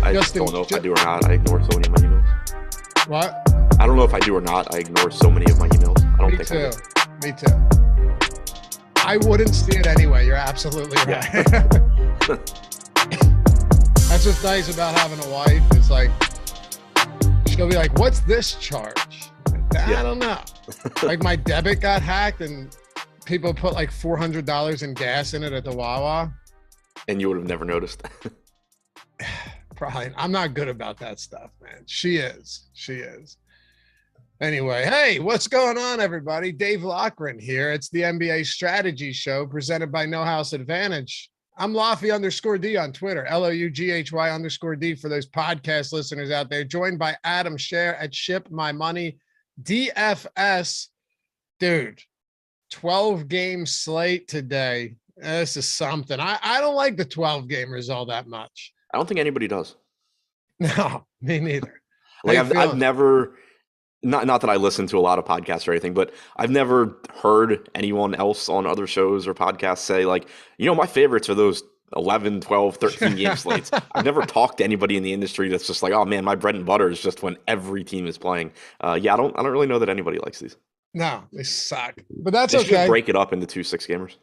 I just don't know if I do or not. I ignore so many of my emails. What? I don't know if I do or not. I ignore so many of my emails. I don't think I do. Me too. I wouldn't see it anyway. You're absolutely right. Yeah. That's what's nice about having a wife. It's like, she'll be like, what's this charge? I don't know. Like my debit got hacked and people put like $400 in gas in it at the Wawa. And you would have never noticed. Probably. I'm not good about that stuff, man. She is. Anyway, hey, what's going on, everybody? Dave Loughran here. It's the NBA Strategy Show presented by No House Advantage. I'm Loughy_D on Twitter, LOUGHY_D for those podcast listeners out there. Joined by Adam Scherer at Ship My Money DFS. Dude, 12-game slate today. This is something. I don't like the 12-gamers all that much. I don't think anybody does. No, me neither. How Like you I've feeling? never, not that I listen to a lot of podcasts or anything, but I've never heard anyone else on other shows or podcasts say like, my favorites are those 11, 12, 13 game slates. I've never talked to anybody in the industry that's just like, oh man, my bread and butter is just when every team is playing. Yeah, I don't really know that anybody likes these. No, they suck. But that's They should just okay. break it up into 2 6-gamers.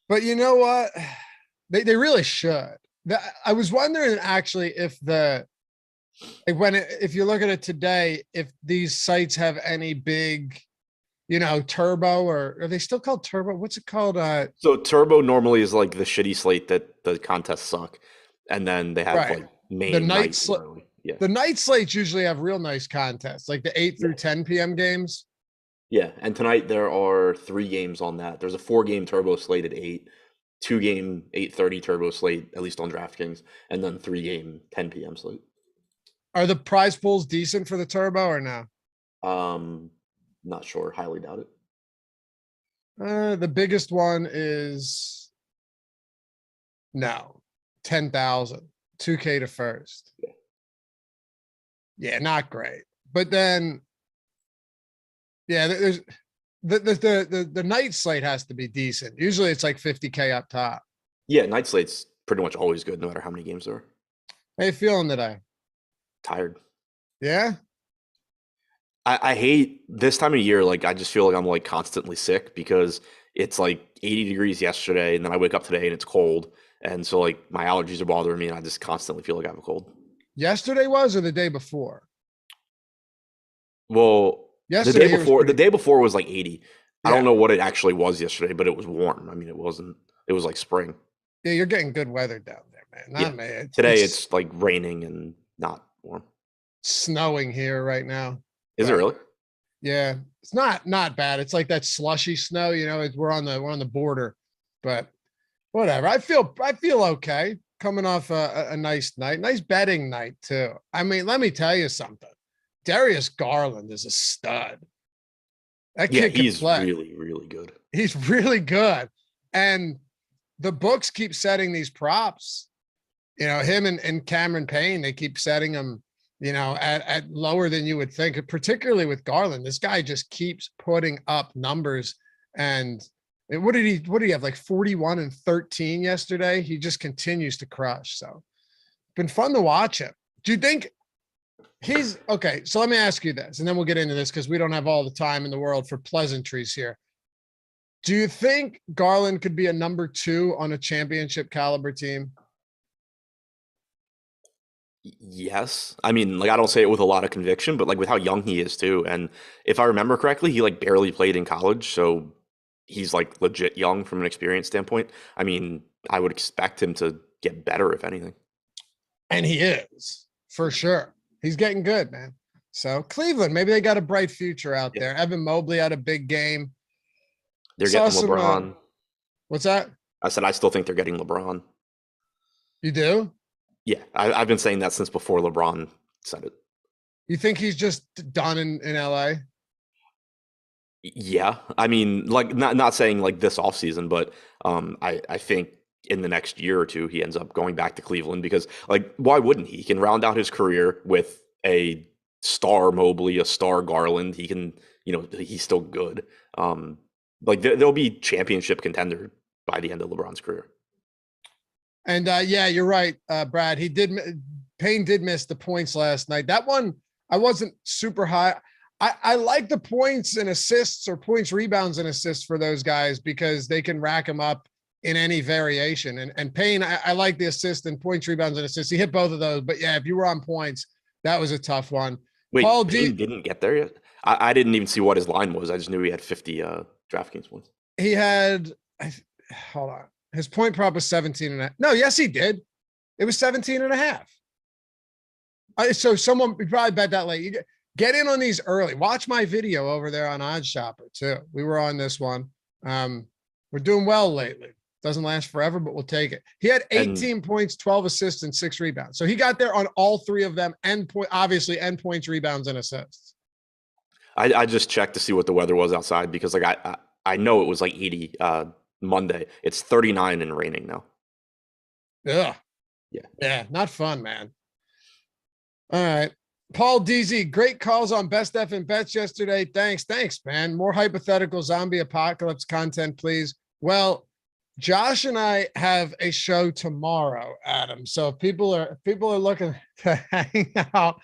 But you know what? They really should. I was wondering actually if if you look at it today, if these sites have any big, turbo, or are they still called turbo? What's it called? So Turbo normally is like the shitty slate that the contests suck, and then they have Right. like The main night night and sl- early. Yeah, the night slates usually have real nice contests, like the 8 through yeah, 10 p.m. games. yeah. And tonight there are 3 games on that. There's a 4-game Turbo slate at 8, 2-game 8:30 Turbo slate at least on DraftKings, and then 3-game 10 p.m. slate. Are the prize pools decent for the turbo or no? Um, Not sure. Highly doubt it. The biggest one is no, 10,000, 2K to first. Yeah. Yeah, not great. But then, yeah, there's the night slate has to be decent. Usually it's like 50K up top. Yeah, night slate's pretty much always good, no matter how many games there are. How you feeling today? Tired. Yeah. I hate this time of year. Like, I just feel like I'm like constantly sick because it's like 80 degrees yesterday, and then I wake up today and it's cold. And so, like, my allergies are bothering me, and I just constantly feel like I have a cold. Yesterday was or the day before? Well, Yesterday it was the pretty. day before was like 80. I don't Yeah. know what it actually was yesterday, but it was warm. I mean, it was like spring. Yeah, you're getting good weather down there, man. Yeah. Not me. Today It's it's like raining and not warm. snowing here right now. Is it But really? yeah, it's not bad. It's like that slushy snow, we're on the border, but whatever. I feel okay coming off a nice night, nice betting night too. I mean, let me tell you something. Darius Garland is a stud. That Yeah, kid can he's play. really, really good. He's really good. And the books keep setting these props. Him and Cameron Payne, they keep setting them, at lower than you would think, particularly with Garland. This guy just keeps putting up numbers. And what did he have? Like 41 and 13 yesterday? He just continues to crush. So been fun to watch him. Do you think he's okay? So let me ask you this, and then we'll get into this because we don't have all the time in the world for pleasantries here. Do you think Garland could be a number 2 on a championship caliber team? Yes. I mean, like, I don't say it with a lot of conviction, but like with how young he is too. And if I remember correctly, he like barely played in college, so he's like legit young from an experience standpoint. I mean, I would expect him to get better if anything. And he is for sure. He's getting good, man. So Cleveland, maybe they got a bright future out Yeah. there. Evan Mobley had a big game. They're Saw getting some. LeBron. What's that? I said I still think they're getting LeBron. You do? Yeah, I've been saying that since before LeBron said it. You think he's just done in LA? Yeah, I mean, like not saying like this offseason, but I think in the next year or two he ends up going back to Cleveland because like why wouldn't he? He can round out his career with a star Mobley, a star Garland. He can, he's still good. Like there'll be championship contender by the end of LeBron's career. And yeah, you're right, Brad. Payne did miss the points last night. That one I wasn't super high. I like the points and assists or points, rebounds, and assists for those guys because they can rack them up in any variation. And Payne, I like the assist and points, rebounds, and assists. He hit both of those. But yeah, if you were on points, that was a tough one. Wait, Paul Payne D, didn't get there yet? I didn't even see what his line was. I just knew he had 50 DraftKings points. he had, hold on. His point prop was 17 and a half. No, yes, he did. It was 17 and a half. So someone probably bet that late. You get in on these early. Watch my video over there on Odd Shopper too. We were on this one. We're doing well lately. Doesn't last forever, but we'll take it. He had 18 points, 12 assists, and 6 rebounds. So he got there on all 3 of them, obviously end points, rebounds, and assists. I just checked to see what the weather was outside because like I know it was like 80 Monday. It's 39 and raining now. Yeah. Yeah. Yeah. Not fun, man. All right. Paul DZ, great calls on best F and bets yesterday. Thanks, man. More hypothetical zombie apocalypse content, please. Well, Josh and I have a show tomorrow, Adam. So if people are looking to hang out,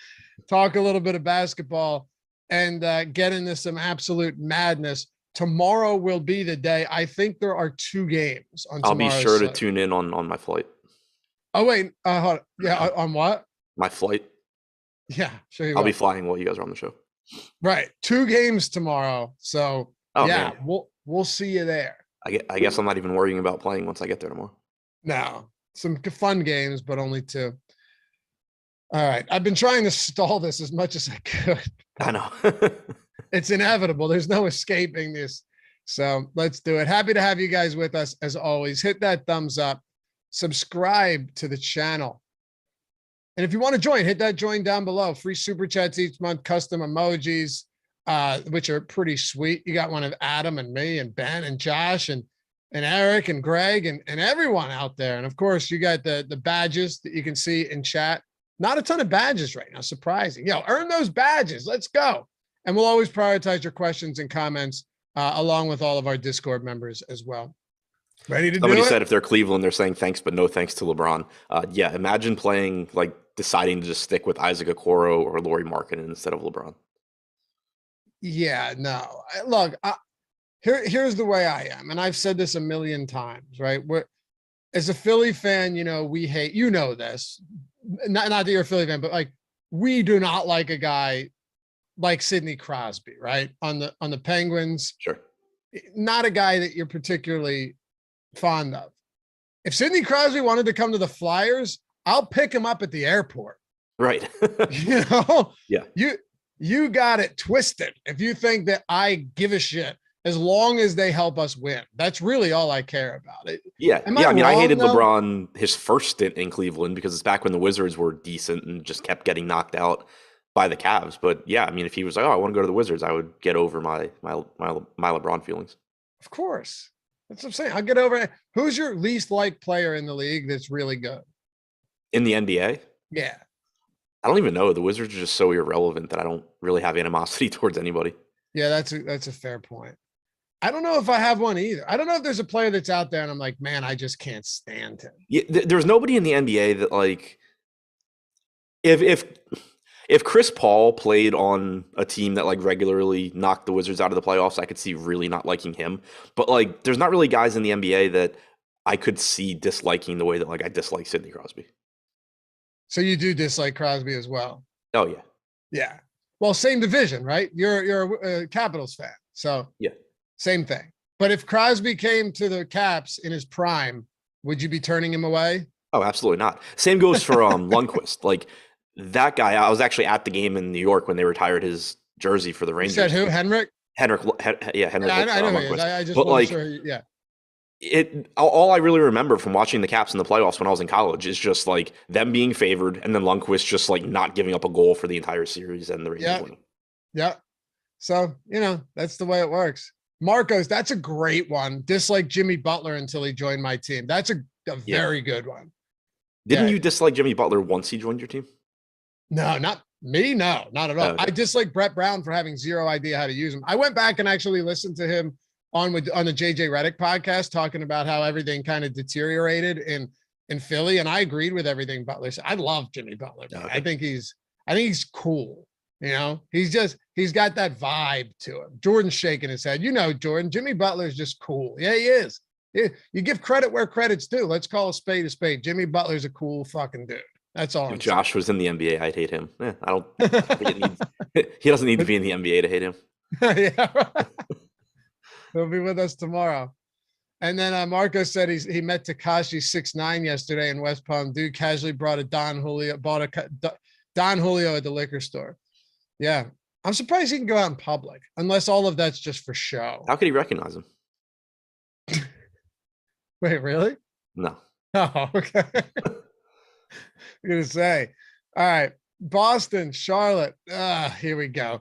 talk a little bit of basketball, and get into some absolute madness, tomorrow will be the day. I think there are 2 games on tomorrow. I'll be sure to tune in on my flight. Oh, wait. Hold on. Yeah, on what? My flight. Yeah, sure you will. I'll be flying while you guys are on the show. Right. 2 games tomorrow. So, yeah, man. we'll see you there. I guess I'm not even worrying about playing once I get there tomorrow. No. Some fun games, but only 2. All right. I've been trying to stall this as much as I could. I know. It's inevitable. There's no escaping this. So let's do it. Happy to have you guys with us as always. Hit that thumbs up. Subscribe to the channel. And if you want to join, hit that join down below. Free super chats each month, custom emojis, which are pretty sweet. You got one of Adam and me and Ben and Josh and Eric and Greg and everyone out there. And of course, you got the badges that you can see in chat. Not a ton of badges right now. Surprising. Earn those badges. Let's go. And we'll always prioritize your questions and comments along with all of our Discord members as well. Ready to do it? Somebody said if they're Cleveland, they're saying thanks, but no thanks to LeBron. Yeah, imagine playing, like, deciding to just stick with Isaac Okoro or Lauri Markkanen instead of LeBron. Yeah, no. Look, here's the way I am, and I've said this a million times, right? As a Philly fan, we hate, this. Not that you're a Philly fan, but like, we do not like a guy like Sidney Crosby, right? On the Penguins. Sure. Not a guy that you're particularly fond of. If Sidney Crosby wanted to come to the Flyers, I'll pick him up at the airport. Right. Yeah. You got it twisted. If you think that I give a shit, as long as they help us win, that's really all I care about. Yeah. I hated LeBron his first stint in Cleveland because it's back when the Wizards were decent and just kept getting knocked out by the Cavs. But yeah, I mean, if he was like, oh, I want to go to the Wizards, I would get over my LeBron feelings. Of course. That's what I'm saying. I'll get over it. Who's your least liked player in the league that's really good? In the NBA? Yeah. I don't even know. The Wizards are just so irrelevant that I don't really have animosity towards anybody. Yeah, that's a fair point. I don't know if I have one either. I don't know if there's a player that's out there and I'm like, man, I just can't stand him. Yeah, there's nobody in the NBA that, like, if Chris Paul played on a team that, like, regularly knocked the Wizards out of the playoffs, I could see really not liking him. But, like, there's not really guys in the NBA that I could see disliking the way that, like, I dislike Sidney Crosby. So you do dislike Crosby as well? Oh, yeah. Yeah. Well, same division, right? You're a Capitals fan. So yeah, same thing. But if Crosby came to the Caps in his prime, would you be turning him away? Oh, absolutely not. Same goes for Lundqvist. Like, that guy, I was actually at the game in New York when they retired his jersey for the Rangers. You said who? Henrik? Henrik. Yeah, Henrik. Yeah, I know who he is. I just wasn't sure. Yeah. All I really remember from watching the Caps in the playoffs when I was in college is just, like, them being favored and then Lundqvist just, like, not giving up a goal for the entire series and the Rangers winning. Yeah. So, that's the way it works. Marcos, that's a great one. Dislike Jimmy Butler until he joined my team. That's a very good one. Didn't you dislike Jimmy Butler once he joined your team? No, not me. No, not at all. Okay. I dislike Brett Brown for having zero idea how to use him. I went back and actually listened to him on the JJ Redick podcast, talking about how everything kind of deteriorated in Philly. And I agreed with everything Butler said. I love Jimmy Butler. Okay. I think he's cool. He's got that vibe to him. Jordan's shaking his head. Jordan, Jimmy Butler's just cool. Yeah, he is. You give credit where credit's due. Let's call a spade a spade. Jimmy Butler's a cool fucking dude. That's all. If Josh was in the NBA, I'd hate him. I don't. He doesn't need to be in the NBA to hate him. Yeah. He'll be with us tomorrow. And then Marco said he met Tekashi 6'9" yesterday in West Palm. Dude casually bought a Don Julio at the liquor store. Yeah. I'm surprised he can go out in public, unless all of that's just for show. How could he recognize him? Wait, really? No. Oh, okay. I'm going to say. All right. Boston, Charlotte. Here we go.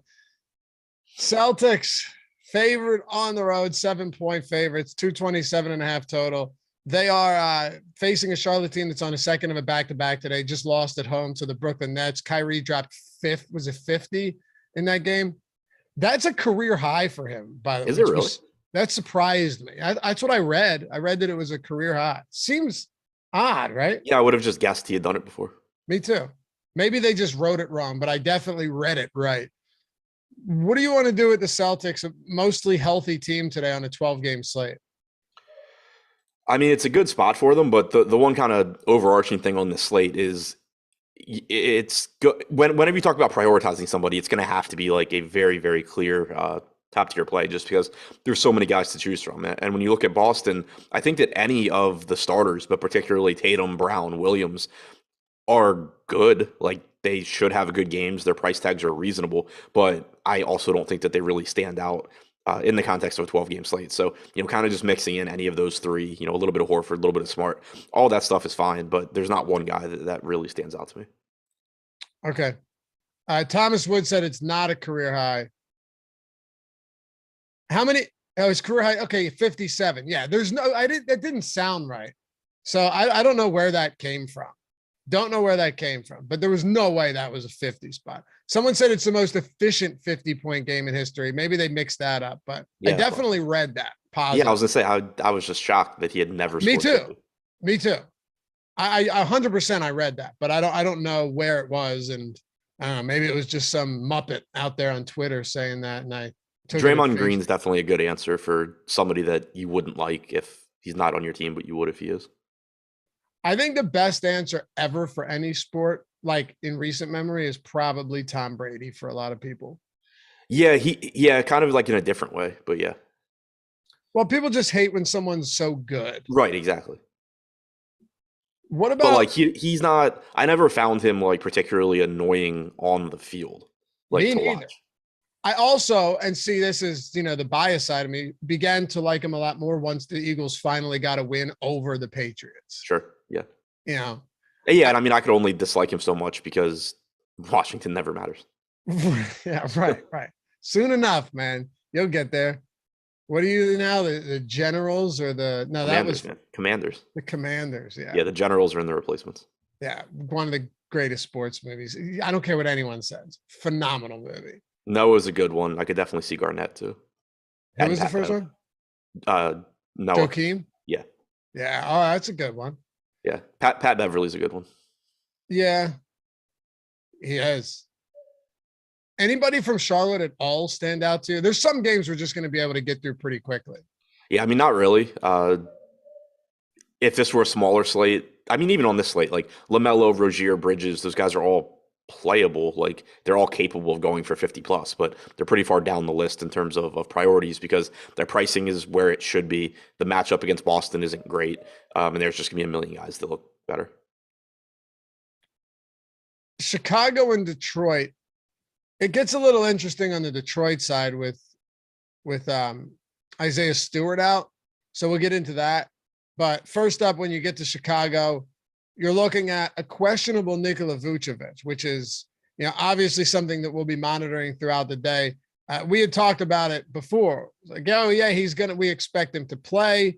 Celtics favored on the road, 7-point favorites, 227.5 total. They are facing a Charlotte team that's on a second of a back-to-back today. Just lost at home to the Brooklyn Nets. Kyrie dropped was it 50 in that game? That's a career high for him, by the way. Is it really? That surprised me. That's what I read. I read that it was a career high. Seems odd, right? Yeah, I would have just guessed he had done it before. Me too. Maybe they just wrote it wrong, but I definitely read it right. What do you want to do with the Celtics, a mostly healthy team today on a 12-game slate? I mean, it's a good spot for them, but the one kind of overarching thing on this slate is it's good. Whenever you talk about prioritizing somebody, it's going to have to be like a very, very clear top tier play just because there's so many guys to choose from. And when you look at Boston, I think that any of the starters, but particularly Tatum, Brown, Williams, are good. Like they should have good games. Their price tags are reasonable, but I also don't think that they really stand out in the context of a 12-game slate. So, kind of just mixing in any of those three, a little bit of Horford, a little bit of Smart, all that stuff is fine, but there's not one guy that really stands out to me. Okay. Thomas Wood said it's not a career high. How many? Oh, it's career high. Okay, 57. Yeah, that didn't sound right. So I don't know where that came from. Don't know where that came from, but there was no way that was a 50 spot. Someone said it's the most efficient 50-point game in history. Maybe they mixed that up, but yeah, I definitely read that. Positive. Yeah, I was gonna say I was just shocked that he had never. Me too. 50. Me too. I 100% I read that, but I don't know where it was, and I don't know, maybe it was just some Muppet out there on Twitter saying that, and I took Draymond Green's definitely a good answer for somebody that you wouldn't like if he's not on your team, but you would if he is. I think the best answer ever for any sport, like in recent memory, is probably Tom Brady for a lot of people. Yeah, kind of like in a different way, but yeah. Well, people just hate when someone's so good. Right, exactly. What about but like he's not I never found him like particularly annoying on the field. Like me to neither. watch. I also, and see, this is, the bias side of me, began to like him a lot more once the Eagles finally got a win over the Patriots. Sure. Yeah. Yeah, and I mean, I could only dislike him so much because Washington never matters. Yeah, right. Soon enough, man. You'll get there. What are you now? The Generals or Commanders. The Commanders, yeah. Yeah, the Generals are in the replacements. Yeah, one of the greatest sports movies. I don't care what anyone says. Phenomenal movie. Noah's a good one. I could definitely see Garnett too. Who was the first one? Noah. Joakim? Yeah. Yeah. Oh, that's a good one. Yeah. Pat Beverly's a good one. Yeah. He is. Anybody from Charlotte at all stand out to you? There's some games we're just going to be able to get through pretty quickly. Yeah, I mean, not really. If this were a smaller slate, I mean, even on this slate, like LaMelo, Rozier, Bridges, those guys are all playable. Like they're all capable of going for 50 plus, but they're pretty far down the list in terms of priorities because their pricing is where it should be. The matchup against Boston isn't great. And there's just gonna be a million guys that look better. Chicago and Detroit. It gets a little interesting on the Detroit side with Isaiah Stewart out. So we'll get into that. But first up, when you get to Chicago, you're looking at a questionable Nikola Vucevic, which is, obviously something that we'll be monitoring throughout the day. We had talked about it before. Like, oh yeah, we expect him to play,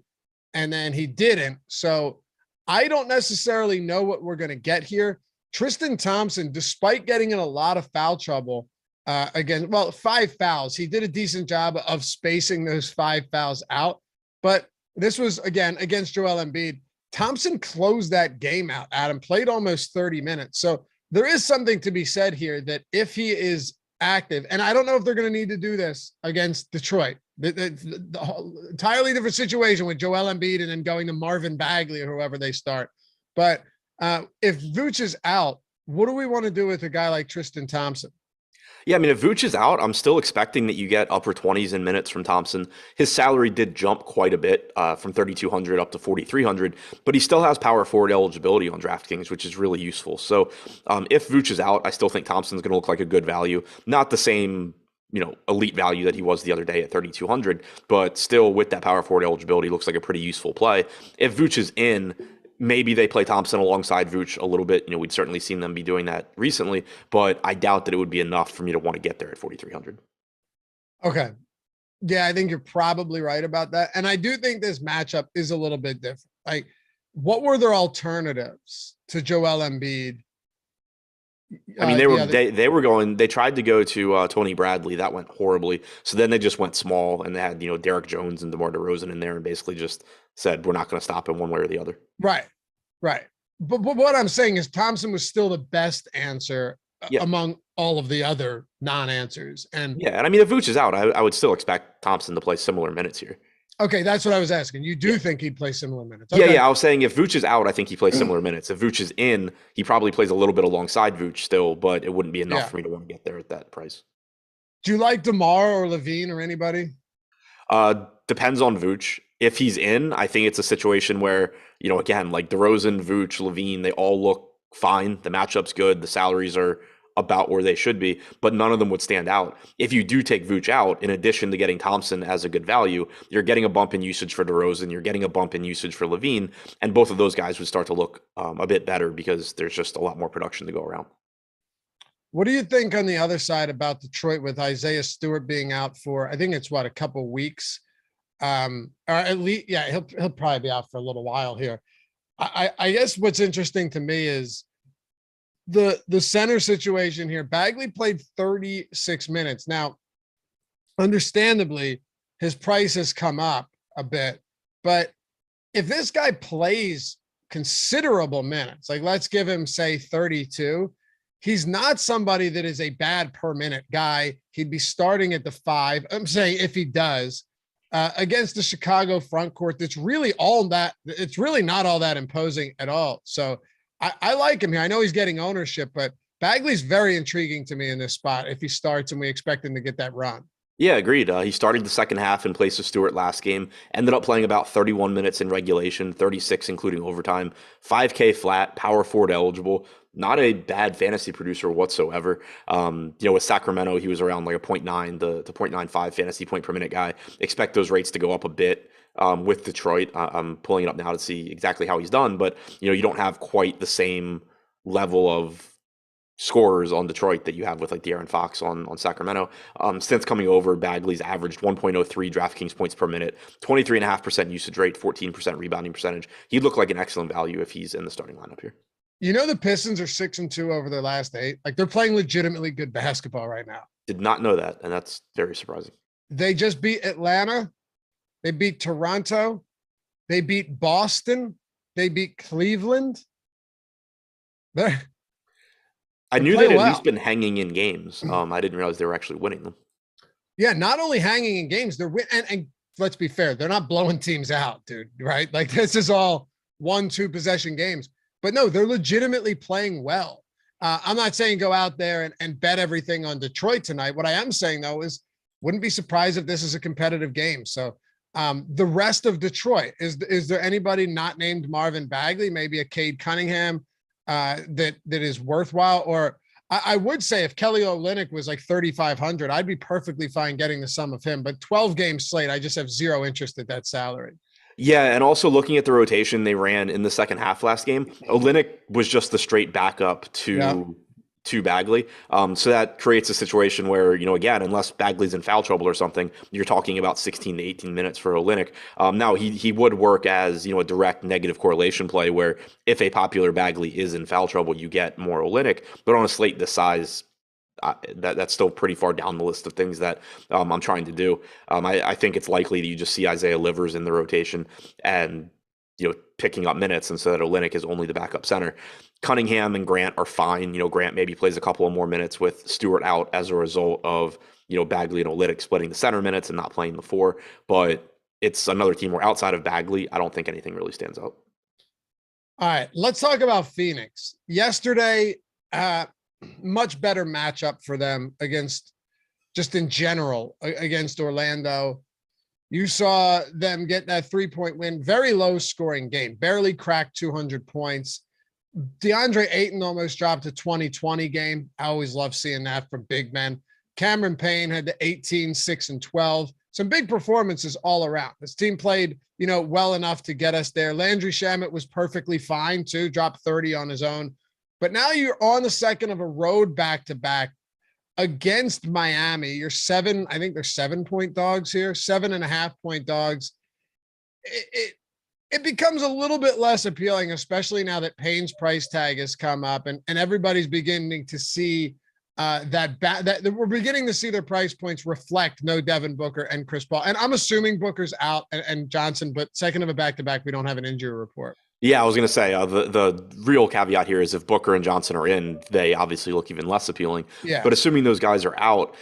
and then he didn't. So I don't necessarily know what we're going to get here. Tristan Thompson, despite getting in a lot of foul trouble, 5 fouls, he did a decent job of spacing those 5 fouls out. But this was, again, against Joel Embiid. Thompson closed that game out, Adam, played almost 30 minutes. So there is something to be said here that if he is active, and I don't know if they're going to need to do this against Detroit, the entirely different situation with Joel Embiid and then going to Marvin Bagley or whoever they start. But if Vooch is out, what do we want to do with a guy like Tristan Thompson? Yeah, I mean, if Vooch is out, I'm still expecting that you get upper 20s in minutes from Thompson. His salary did jump quite a bit from 3,200 up to 4,300, but he still has power forward eligibility on DraftKings, which is really useful. So if Vooch is out, I still think Thompson's going to look like a good value. Not the same, elite value that he was the other day at 3,200, but still with that power forward eligibility, looks like a pretty useful play. If Vooch is in, maybe they play Thompson alongside Vooch a little bit. We'd certainly seen them be doing that recently, but I doubt that it would be enough for me to want to get there at 4,300. Okay. Yeah, I think you're probably right about that. And I do think this matchup is a little bit different. Like, what were their alternatives to Joel Embiid? I mean, they tried to go to Tony Bradley. That went horribly. So then they just went small, and they had Derek Jones and DeMar DeRozan in there, and basically just said we're not going to stop him one way or the other. Right, right. But what I'm saying is Thompson was still the best answer among all of the other non-answers. And I mean, if Vooch is out, I would still expect Thompson to play similar minutes here. Okay, that's what I was asking. You do think he'd play similar minutes? Okay. Yeah. I was saying if Vooch is out, I think he plays similar minutes. If Vooch is in, he probably plays a little bit alongside Vooch still, but it wouldn't be enough for me to want to get there at that price. Do you like DeMar or Loughran or anybody? Depends on Vooch. If he's in, I think it's a situation where, again, like DeRozan, Vooch, Loughran, they all look fine. The matchup's good. The salaries are about where they should be, but none of them would stand out. If you do take Vooch out, in addition to getting Thompson as a good value, you're getting a bump in usage for DeRozan, you're getting a bump in usage for Loughran, and both of those guys would start to look a bit better because there's just a lot more production to go around. What do you think on the other side about Detroit with Isaiah Stewart being out for, I think it's a couple weeks, or at least, he'll probably be out for a little while here. I guess what's interesting to me is the center situation here. Bagley played 36 minutes. Now, understandably, his price has come up a bit, but if this guy plays considerable minutes, like let's give him say 32, he's not somebody that is a bad per minute guy. He'd be starting at the 5. I'm saying if he does against the Chicago front court, it's really not all that imposing at all. So I like him here. I know he's getting ownership, but Bagley's very intriguing to me in this spot if he starts and we expect him to get that run. Yeah, agreed. He started the second half in place of Stewart last game, ended up playing about 31 minutes in regulation, 36 including overtime, 5K flat, power forward eligible. Not a bad fantasy producer whatsoever. With Sacramento, he was around like a 0.9 to 0.95 fantasy point per minute guy. Expect those rates to go up a bit. With Detroit, I'm pulling it up now to see exactly how he's done, but you don't have quite the same level of scorers on Detroit that you have with like De'Aaron Fox on Sacramento. Since coming over, Bagley's averaged 1.03 DraftKings points per minute, 23.5% usage rate, 14% rebounding percentage. He'd look like an excellent value if he's in the starting lineup here. The Pistons are 6-2 over their last 8. Like they're playing legitimately good basketball right now. Did not know that, and that's very surprising. They just beat Atlanta. They beat Toronto. They beat Boston. They beat Cleveland. I knew they'd at least been hanging in games. I didn't realize they were actually winning them. Yeah, not only hanging in games, they're and let's be fair, they're not blowing teams out, dude. Right? Like this is all 1-2 possession games. But no, they're legitimately playing well. I'm not saying go out there and bet everything on Detroit tonight. What I am saying though is, wouldn't be surprised if this is a competitive game. So the rest of Detroit, is there anybody not named Marvin Bagley? Maybe a Cade Cunningham that is worthwhile? Or I would say if Kelly Olynyk was like 3,500, I'd be perfectly fine getting the sum of him. But 12 game slate, I just have zero interest at that salary. Yeah, and also looking at the rotation they ran in the second half last game, Olynyk was just the straight backup to Bagley. So that creates a situation where, again, unless Bagley's in foul trouble or something, you're talking about 16 to 18 minutes for Olynyk. Now, he would work as, a direct negative correlation play where if a popular Bagley is in foul trouble, you get more Olynyk. But on a slate this size, that's still pretty far down the list of things that I'm trying to do. I think it's likely that you just see Isaiah Livers in the rotation and picking up minutes, and so that Olynyk is only the backup center. Cunningham and Grant are fine. Grant maybe plays a couple of more minutes with Stewart out as a result of Bagley and Olynyk splitting the center minutes and not playing the 4. But it's another team where outside of Bagley, I don't think anything really stands out. All right, let's talk about Phoenix. Yesterday, much better matchup for them against, just in general, against Orlando. You saw them get that 3-point win, very low scoring game, barely cracked 200 points. DeAndre Ayton almost dropped a 2020 game. I always love seeing that from big men. Cameron Payne had the 18, 6, and 12. Some big performances all around. This team played, well enough to get us there. Landry Shamet was perfectly fine too, dropped 30 on his own. But now you're on the second of a road back-to-back against Miami. You're I think they're 7-point dogs here, 7.5-point dogs. it becomes a little bit less appealing, especially now that Payne's price tag has come up and everybody's beginning to see that we're beginning to see their price points reflect no Devin Booker and Chris Paul. And I'm assuming Booker's out and Johnson, but second of a back-to-back, we don't have an injury report. Yeah, I was going to say the real caveat here is if Booker and Johnson are in, they obviously look even less appealing. Yeah. But assuming those guys are out,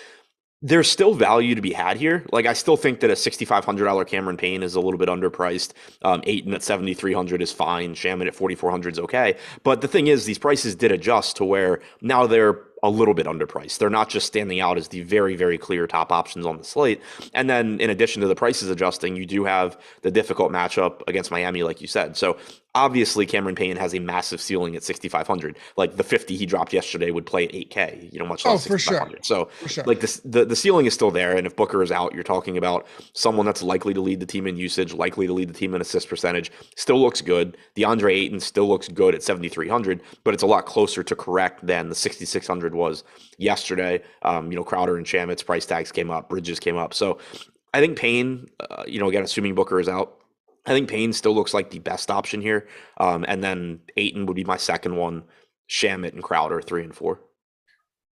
there's still value to be had here. Like, I still think that a $6,500 Cameron Payne is a little bit underpriced. Ayton at $7,300 is fine. Shaman at $4,400 is okay. But the thing is, these prices did adjust to where now they're a little bit underpriced. They're not just standing out as the very, very clear top options on the slate. And then in addition to the prices adjusting, you do have the difficult matchup against Miami, like you said. So obviously Cameron Payne has a massive ceiling at 6,500. Like the 50 he dropped yesterday would play at 8K, much less 6,500. So like the ceiling is still there. And if Booker is out, you're talking about someone that's likely to lead the team in usage, likely to lead the team in assist percentage, still looks good. DeAndre Ayton still looks good at 7,300, but it's a lot closer to correct than the 6,600 was yesterday. Crowder and Shamit's price tags came up, Bridges came up. So I think Payne, again, assuming Booker is out, I think Payne still looks like the best option here. And then Ayton would be my second one. Shamit and Crowder 3 and 4.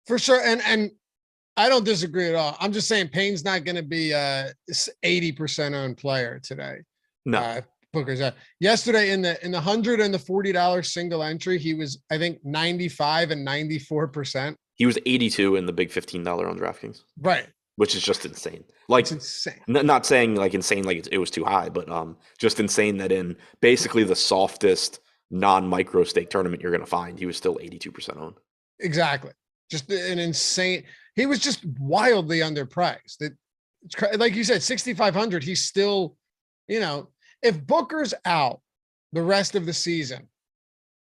For sure. And I don't disagree at all. I'm just saying Payne's not going to be a 80% owned player today. No. Booker's out. Yesterday in the $100 and the $40 single entry, he was, I think, 95 and 94%. He was 82 in the big $15 on DraftKings. Right. Which is just insane. Like, it's insane. Not saying like insane, like it was too high, but just insane that in basically the softest non-micro stake tournament you're going to find, he was still 82% owned. Exactly. Just an insane. He was just wildly underpriced. Like you said, 6,500. He's still, if Booker's out the rest of the season,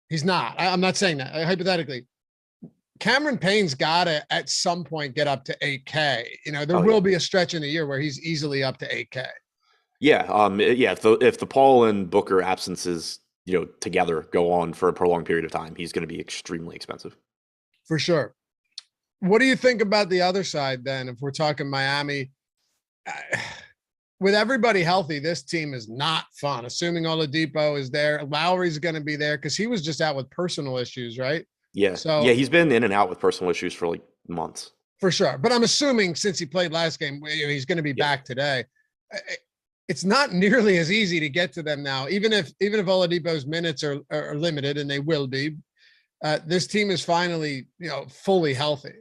he's not. I'm not saying that. Hypothetically, Cameron Payne's got to at some point get up to 8K. There will be a stretch in the year where he's easily up to 8K. Yeah. If the Paul and Booker absences, together go on for a prolonged period of time, he's going to be extremely expensive. For sure. What do you think about the other side then? If we're talking Miami, with everybody healthy, this team is not fun. Assuming Oladipo is there, Lowry's going to be there because he was just out with personal issues, right? Yeah. So he's been in and out with personal issues for like months. For sure. But I'm assuming since he played last game, he's going to be back today. It's not nearly as easy to get to them now, even if Oladipo's minutes are limited, and they will be. This team is finally, fully healthy.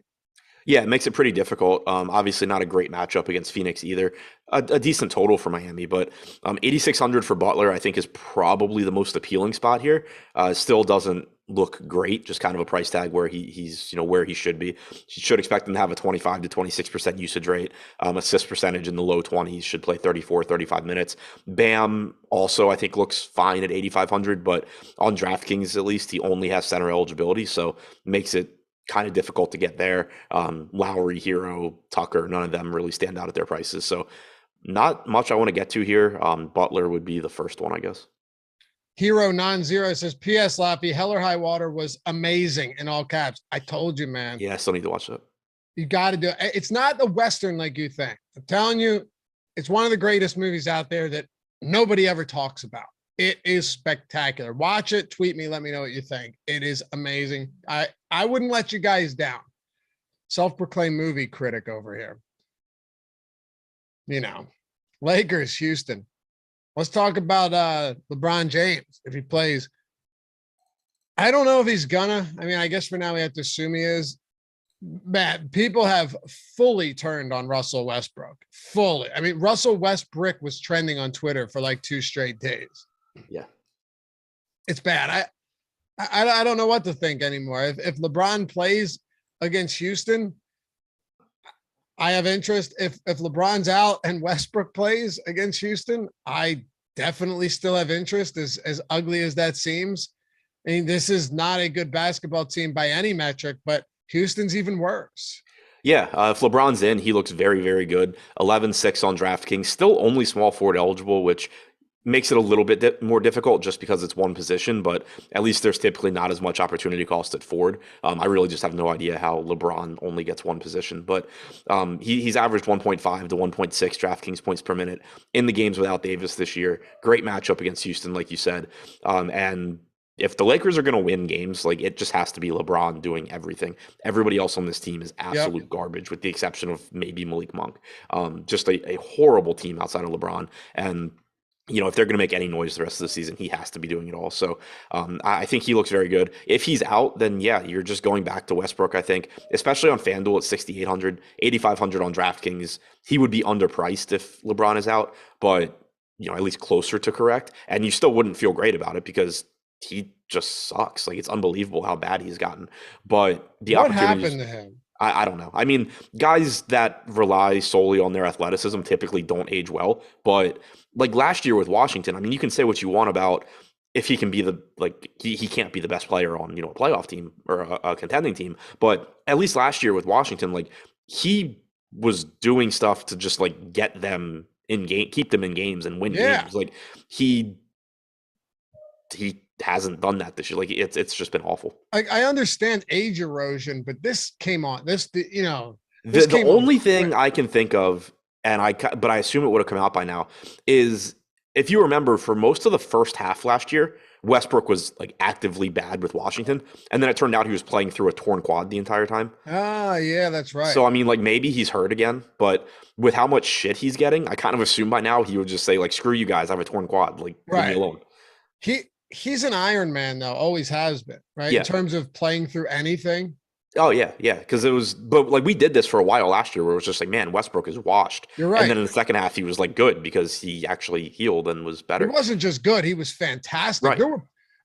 Yeah, it makes it pretty difficult. Obviously not a great matchup against Phoenix either. A decent total for Miami, but 8,600 for Butler, I think, is probably the most appealing spot here. Still doesn't look great, just kind of a price tag where he's where he should be. You should expect him to have a 25 to 26% usage rate, assist percentage in the low 20s, should play 34, 35 minutes. Bam also, I think, looks fine at 8,500, but on DraftKings, at least, he only has center eligibility, so makes it kind of difficult to get there. Lowry, Hero, Tucker, none of them really stand out at their prices. So not much I want to get to here. Butler would be the first one, I guess. Hero non-zero says, P.S. Loughy, Hell or High Water was amazing in all caps. I told you, man. Yeah, I still need to watch that. You got to do it. It's not the Western like you think. I'm telling you, it's one of the greatest movies out there that nobody ever talks about. It is spectacular. Watch it. Tweet me. Let me know what you think. It is amazing. I wouldn't let you guys down. Self-proclaimed movie critic over here. Lakers, Houston. Let's talk about LeBron James if he plays. I don't know if he's gonna. I guess for now we have to assume he is. Man, people have fully turned on Russell Westbrook. Fully. Russell Westbrook was trending on Twitter for like 2 straight days. Yeah. It's bad. I don't know what to think anymore. If LeBron plays against Houston, I have interest. If LeBron's out and Westbrook plays against Houston, I definitely still have interest, as ugly as that seems. This is not a good basketball team by any metric, but Houston's even worse. Yeah, if LeBron's in, he looks very, very good. 11-6 on DraftKings, still only small forward eligible, which makes it a little bit more difficult just because it's one position, but at least there's typically not as much opportunity cost at forward. I really just have no idea how LeBron only gets one position, but he's averaged 1.5 to 1.6 DraftKings points per minute in the games without Davis this year. Great matchup against Houston, like you said. And if the Lakers are going to win games, like it just has to be LeBron doing everything. Everybody else on this team is absolute garbage, with the exception of maybe Malik Monk. Just a horrible team outside of LeBron. And if they're going to make any noise the rest of the season, he has to be doing it all. So I think he looks very good. If he's out, then yeah, you're just going back to Westbrook, I think, especially on FanDuel at 6,800, 8,500 on DraftKings. He would be underpriced if LeBron is out, but at least closer to correct. And you still wouldn't feel great about it because he just sucks. Like, it's unbelievable how bad he's gotten. But what happened to him? I don't know. I mean, guys that rely solely on their athleticism typically don't age well. But like last year with Washington, I mean, you can say what you want about if he can be he can't be the best player on, a playoff team or a contending team. But at least last year with Washington, like, he was doing stuff to just like get them in game, keep them in games and win games. Like, he hasn't done that this year. Like, it's just been awful. I understand age erosion, but this came on the only thing I can think of, but I assume it would have come out by now, is if you remember, for most of the first half last year, Westbrook was like actively bad with Washington, and then it turned out he was playing through a torn quad the entire time. Ah, yeah, that's right. So I mean, like, maybe he's hurt again, but with how much shit he's getting, I kind of assume by now he would just say, like, screw you guys, I have a torn quad, like, leave me alone. He's an Iron Man, though, always has been, right? Yeah. In terms of playing through anything. Oh, yeah. Because but like, we did this for a while last year where it was just like, man, Westbrook is washed. You're right. And then in the second half, he was like good because he actually healed and was better. He wasn't just good, he was fantastic. Right.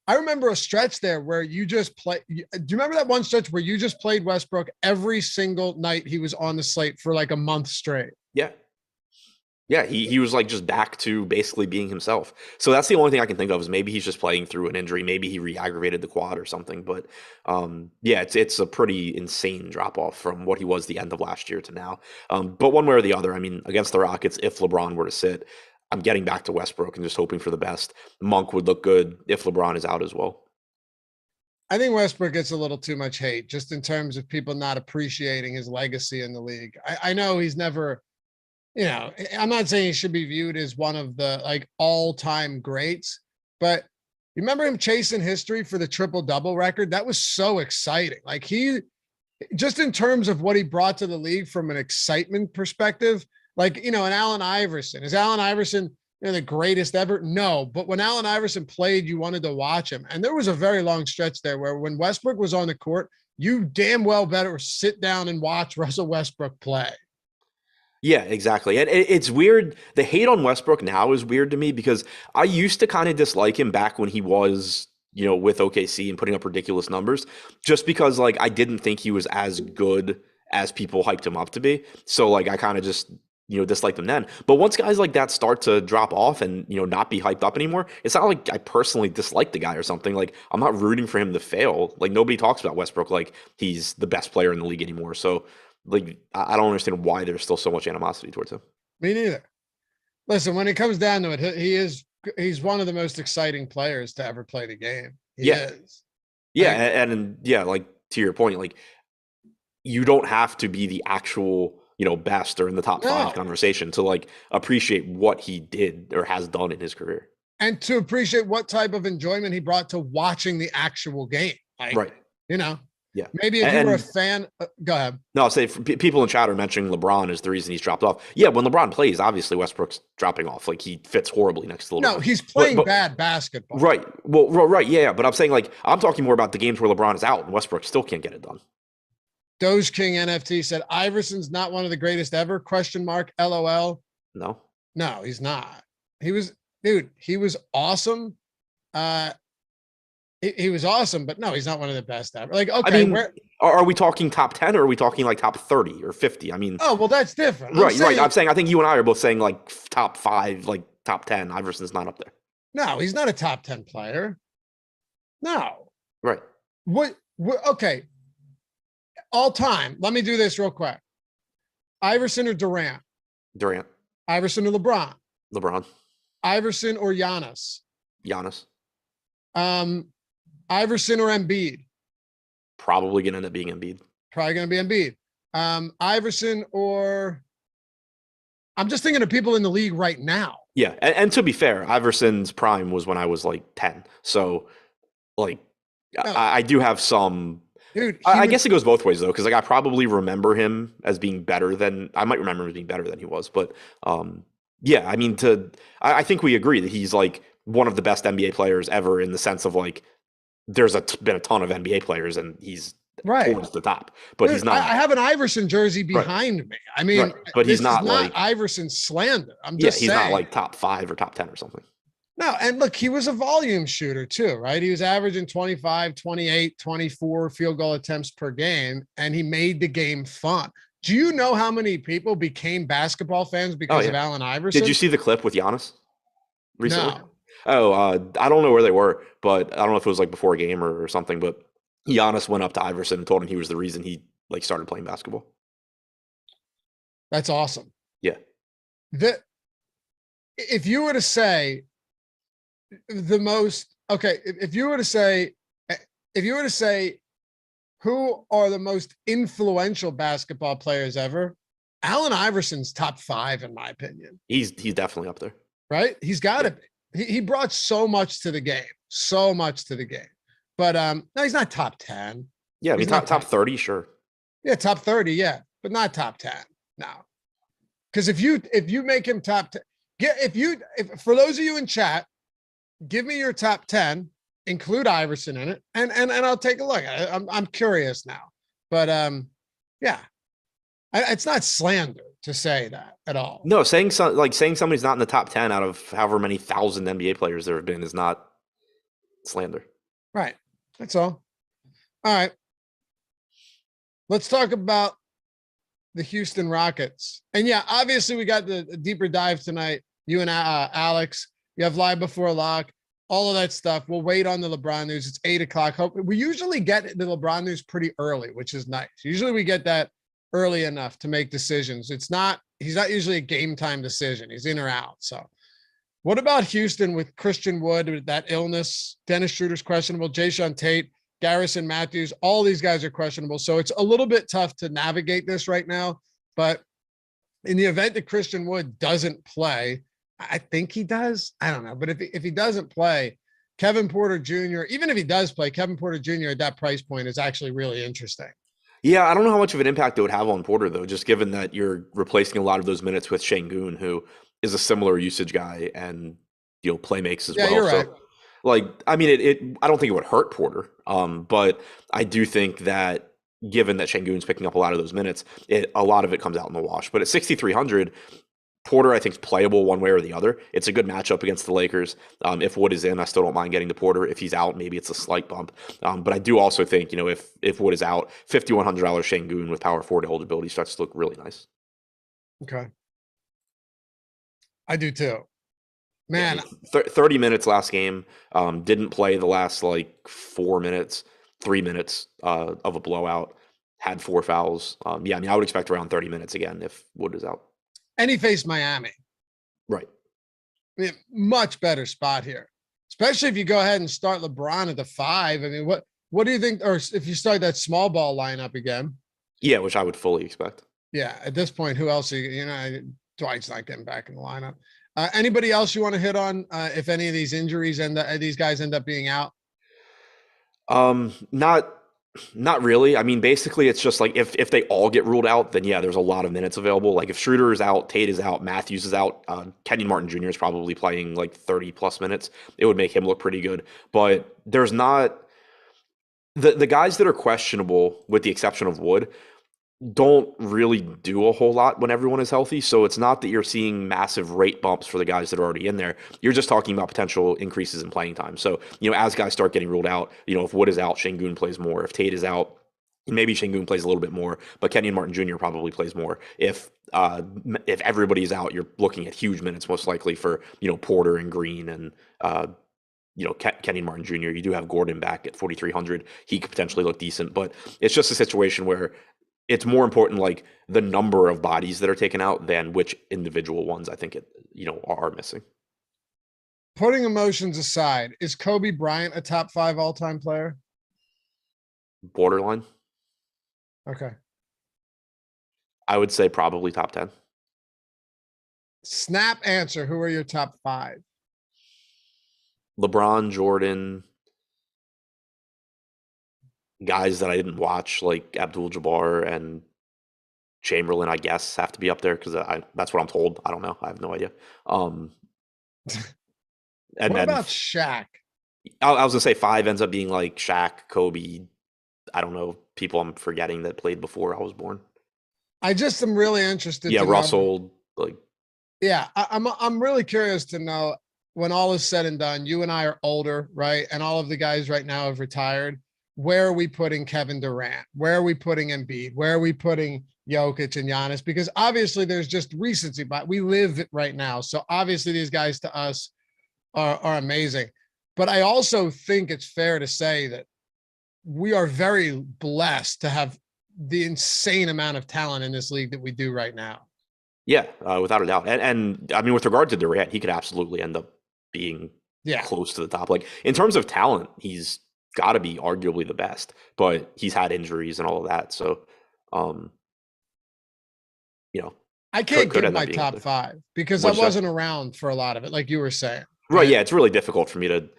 I remember a stretch there where you just play. Do you remember that one stretch where you just played Westbrook every single night he was on the slate for like a month straight? Yeah. Yeah, he was like just back to basically being himself. So that's the only thing I can think of, is maybe he's just playing through an injury. Maybe he re-aggravated the quad or something. But yeah, it's a pretty insane drop off from what he was the end of last year to now. But one way or the other, I mean, against the Rockets, if LeBron were to sit, I'm getting back to Westbrook and just hoping for the best. Monk would look good if LeBron is out as well. I think Westbrook gets a little too much hate just in terms of people not appreciating his legacy in the league. I know he's never. I'm not saying he should be viewed as one of the like all-time greats, but you remember him chasing history for the triple-double record? That was so exciting. Like, he, just in terms of what he brought to the league from an excitement perspective, like, an Allen Iverson. Is Allen Iverson the greatest ever? No, but when Allen Iverson played, you wanted to watch him. And there was a very long stretch there where when Westbrook was on the court, you damn well better sit down and watch Russell Westbrook play. Yeah, exactly. And it's weird. The hate on Westbrook now is weird to me because I used to kind of dislike him back when he was, with OKC and putting up ridiculous numbers, just because like I didn't think he was as good as people hyped him up to be. So like I kind of just, disliked him then. But once guys like that start to drop off and, not be hyped up anymore, it's not like I personally dislike the guy or something. Like, I'm not rooting for him to fail. Like, nobody talks about Westbrook like he's the best player in the league anymore. So like, I don't understand why there's still so much animosity towards him. Me neither. Listen, when it comes down to it, he's one of the most exciting players to ever play the game. He is. Yeah. And yeah, like, to your point, like, you don't have to be the actual, best or in the top 5 conversation to like appreciate what he did or has done in his career. And to appreciate what type of enjoyment he brought to watching the actual game. Like, right. Yeah. Maybe if you were a fan, go ahead. No, I'll say people in chat are mentioning LeBron is the reason he's dropped off. Yeah, when LeBron plays, obviously Westbrook's dropping off. Like, he fits horribly next to LeBron. No, he's playing bad basketball. Right. Well, right. Yeah. But I'm saying, like, I'm talking more about the games where LeBron is out and Westbrook still can't get it done. Doge King NFT said, Iverson's not one of the greatest ever, ? LOL. No, he's not. He was awesome. He was awesome, but no, he's not one of the best ever. Like, okay, I mean, are we talking top 10 or are we talking like top 30 or 50? I mean, oh, well, that's different. Right. I'm saying, I think you and I are both saying like top 5, like top 10. Iverson's not up there. No, he's not a top 10 player. No. Right. Okay. All time. Let me do this real quick. Iverson or Durant? Durant. Iverson or LeBron? LeBron. Iverson or Giannis? Giannis. Iverson or Embiid? Probably going to end up being Embiid. Probably going to be Embiid. Iverson or I'm just thinking of people in the league right now. Yeah, and to be fair, Iverson's prime was when I was like 10. So, like, No, I do have some. dude, I guess it goes both ways though, because like I probably remember him as being better than I might remember him as being better than he was. But yeah, I mean, I think we agree that he's like one of the best NBA players ever in the sense of like there's been a ton of NBA players and he's right towards the top, but Dude, he's not. I have an Iverson jersey behind me. I mean, Right. But he's not like Iverson slander. I'm yeah, just he's saying. not like top 5 or top 10 or something. No, and look, he was a volume shooter too, right? He was averaging 25, 28, 24 field goal attempts per game, and he made the game fun. Do you know how many people became basketball fans because of Allen Iverson? Did you see the clip with Giannis recently? No. Oh, I don't know where they were, but I don't know if it was like before a game or something, but Giannis went up to Iverson and told him he was the reason he like started playing basketball. That's awesome. Yeah. If you were to say the most, okay, if you were to say who are the most influential basketball players ever, Allen Iverson's top 5 in my opinion. He's definitely up there. Right? He's got to be. He brought so much to the game. So much to the game. But no, he's not top 10. Yeah, I mean top 30, sure. Yeah, top 30, yeah, but not top 10. No. Because if you make him top 10, if for those of you in chat, give me your top 10, include Iverson in it, and I'll take a look. I'm curious now. But yeah. It's not slander to say that at all. No, saying somebody's not in the top 10 out of however many thousand NBA players there have been is not slander. Right. That's all. All right. Let's talk about the Houston Rockets. And yeah, obviously we got the deeper dive tonight. You and Alex, you have live before lock, all of that stuff. We'll wait on the LeBron news. It's 8:00. We usually get the LeBron news pretty early, which is nice. Usually we get that early enough to make decisions. He's not usually a game time decision. He's in or out. So what about Houston with Christian Wood with that illness? Dennis Schroeder's questionable. Jayshawn Tate, Garrison Matthews, all these guys are questionable. So it's a little bit tough to navigate this right now. But in the event that Christian Wood doesn't play, I think he does. I don't know. But if he doesn't play, Kevin Porter Jr., even if he does play, Kevin Porter Jr. at that price point is actually really interesting. Yeah, I don't know how much of an impact it would have on Porter, though, just given that you're replacing a lot of those minutes with Şengün, who is a similar usage guy and, play makes as well. You're right. So, like, I mean, I don't think it would hurt Porter, but I do think that given that Şengün's picking up a lot of those minutes, a lot of it comes out in the wash. But at 6,300, Porter, I think, is playable one way or the other. It's a good matchup against the Lakers. If Wood is in, I still don't mind getting the Porter. If he's out, maybe it's a slight bump. But I do also think, if Wood is out, $5,100 Şengün with power forward eligibility starts to look really nice. Okay. I do too. Man. 30 minutes last game. Didn't play the last 4 minutes, 3 minutes of a blowout. Had 4 fouls. I would expect around 30 minutes again if Wood is out. And he faced Miami. Right. I mean, much better spot here, especially if you go ahead and start LeBron at the 5. I mean, what do you think? Or if you start that small ball lineup again? Yeah, which I would fully expect. Yeah. At this point, who else? Dwight's not getting back in the lineup. Anybody else you want to hit on? If any of these injuries and these guys end up being out? Not really. I mean, basically, it's just if they all get ruled out, then yeah, there's a lot of minutes available. Like if Schroeder is out, Tate is out, Matthews is out, Kenyon Martin Jr. is probably playing 30 plus minutes. It would make him look pretty good. But there's not the guys that are questionable, with the exception of Wood, don't really do a whole lot when everyone is healthy. So it's not that you're seeing massive rate bumps for the guys that are already in there. You're just talking about potential increases in playing time. So, as guys start getting ruled out, if Wood is out, Şengün plays more. If Tate is out, maybe Şengün plays a little bit more, but Kenyon Martin Jr. probably plays more. If everybody's out, you're looking at huge minutes, most likely for, Porter and Green and, Kenyon Martin Jr. You do have Gordon back at 4,300. He could potentially look decent, but it's just a situation where it's more important, the number of bodies that are taken out than which individual ones I think are missing. Putting emotions aside, is Kobe Bryant a top 5 all-time player? Borderline. Okay. I would say probably top 10. Snap answer. Who are your top 5? LeBron, Jordan, guys that I didn't watch like Abdul-Jabbar and Chamberlain, I guess, have to be up there because that's what I'm told. I don't know. I have no idea. And What then about Shaq? I was gonna say 5 ends up being like Shaq, Kobe. I don't know, people I'm forgetting that played before I was born. I just am really interested Yeah, to know. Russell. Like, Yeah, I'm really curious to know, when all is said and done, you and I are older, right? And all of the guys right now have retired. Where are we putting Kevin Durant? Where are we putting Embiid? Where are we putting Jokic and Giannis? Because obviously there's just recency, but we live it right now. So obviously these guys to us are amazing. But I also think it's fair to say that we are very blessed to have the insane amount of talent in this league that we do right now. yeah, without a doubt. And I mean, with regard to Durant, he could absolutely end up being close to the top. Like in terms of talent, he's got to be arguably the best, but he's had injuries and all of that. So, you know, I can't give my top 5 because I wasn't around for a lot of it, like you were saying. Right. Yeah. It's really difficult for me to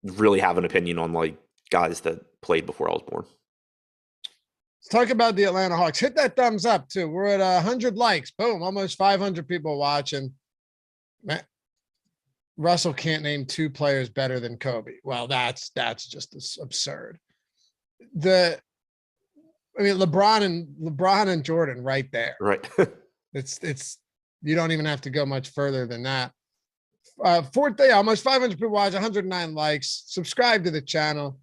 really have an opinion on like guys that played before I was born. Let's talk about the Atlanta Hawks. Hit that thumbs up too. We're at 100 likes. Boom. Almost 500 people watching. Man, Russell can't name 2 players better than Kobe. Well, that's just absurd. I mean, LeBron and Jordan right there. Right. It's you don't even have to go much further than that. Fourth day, almost 500 people watch, 109 likes. Subscribe to the channel.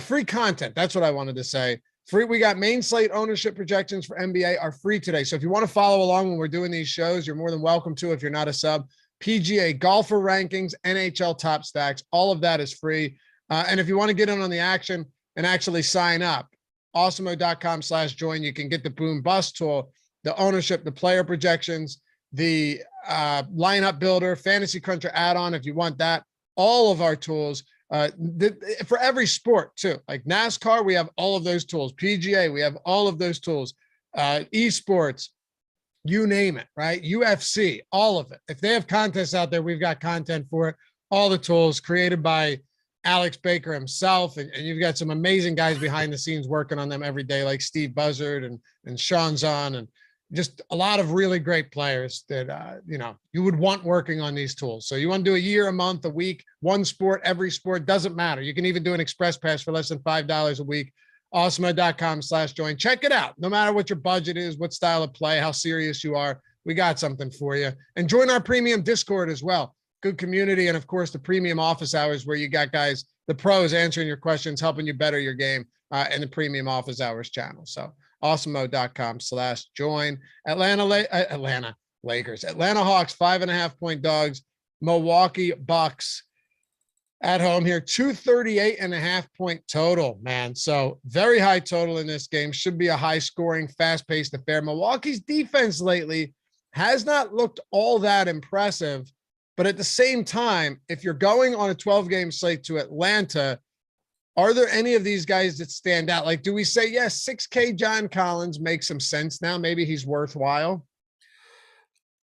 Free content. That's what I wanted to say. Free. We got main slate ownership projections for NBA are free today. So if you want to follow along when we're doing these shows, you're more than welcome to. If you're not a sub, PGA golfer rankings, NHL top stacks, all of that is free. And if you want to get in on the action and actually sign up, awesemo.com/join. You can get the boom bust tool, the ownership, the player projections, the lineup builder, fantasy cruncher add-on if you want that. All of our tools for every sport too. Like NASCAR, we have all of those tools. PGA, we have all of those tools. Esports, you name it, right? UFC, all of it. If they have contests out there, we've got content for it. All the tools created by Alex Baker himself, and you've got some amazing guys behind the scenes working on them every day, like Steve Buzzard and Sean Zahn, and just a lot of really great players that you would want working on these tools. So you want to do a year, a month, a week, one sport, every sport, doesn't matter. You can even do an express pass for less than $5 a week. Awesemo.com/join. Check it out. No matter what your budget is, what style of play, how serious you are, we got something for you. And join our premium Discord as well. Good community, and of course the premium office hours where you got guys, the pros, answering your questions, helping you better your game, in the premium office hours channel. So awesemo.com/join. Atlanta Lakers, Atlanta Hawks 5.5-point dogs. Milwaukee Bucks at home here, 238.5-point total, man. So very high total in this game. Should be a high scoring, fast paced affair. Milwaukee's defense lately has not looked all that impressive. But at the same time, if you're going on a 12-game slate to Atlanta, are there any of these guys that stand out? Like, do we say, yes, 6K John Collins makes some sense now? Maybe he's worthwhile.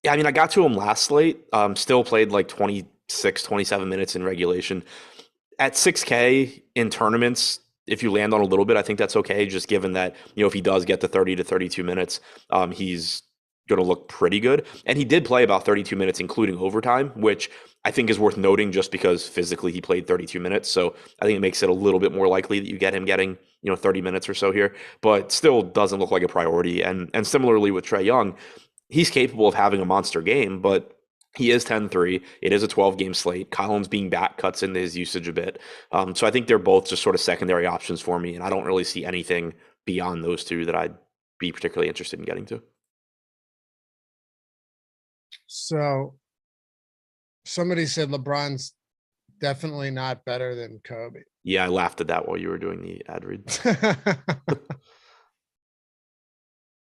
Yeah, I mean, I got to him last slate. Still played like 26, 27 minutes in regulation. At 6K in tournaments, if you land on a little bit, I think that's okay, just given that, if he does get to 30 to 32 minutes, he's going to look pretty good. And he did play about 32 minutes, including overtime, which I think is worth noting just because physically he played 32 minutes. So I think it makes it a little bit more likely that you get him getting, 30 minutes or so here, but still doesn't look like a priority. And similarly with Trae Young, he's capable of having a monster game, but he is 10-3. It is a 12-game slate. Collins being back cuts into his usage a bit. So I think they're both just sort of secondary options for me. And I don't really see anything beyond those two that I'd be particularly interested in getting to. So somebody said LeBron's definitely not better than Kobe. Yeah, I laughed at that while you were doing the ad read.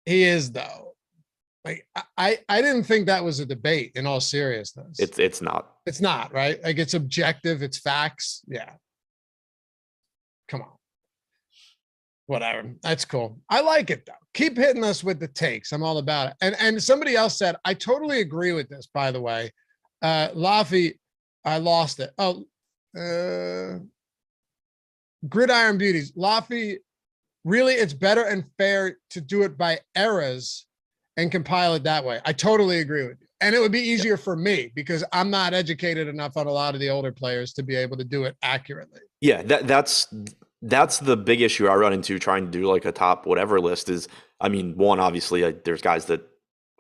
He is, though. Like I didn't think that was a debate in all seriousness. It's not. It's not, right? Like it's objective, it's facts. Yeah. Come on. Whatever. That's cool. I like it though. Keep hitting us with the takes. I'm all about it. And somebody else said, I totally agree with this, by the way. Loughy, I lost it. Oh, Gridiron Beauties. Loughy, really, it's better and fair to do it by eras and compile it that way. I totally agree with you. And it would be easier for me because I'm not educated enough on a lot of the older players to be able to do it accurately. Yeah, that's the big issue I run into trying to do like a top whatever list is, I mean, one, obviously there's guys that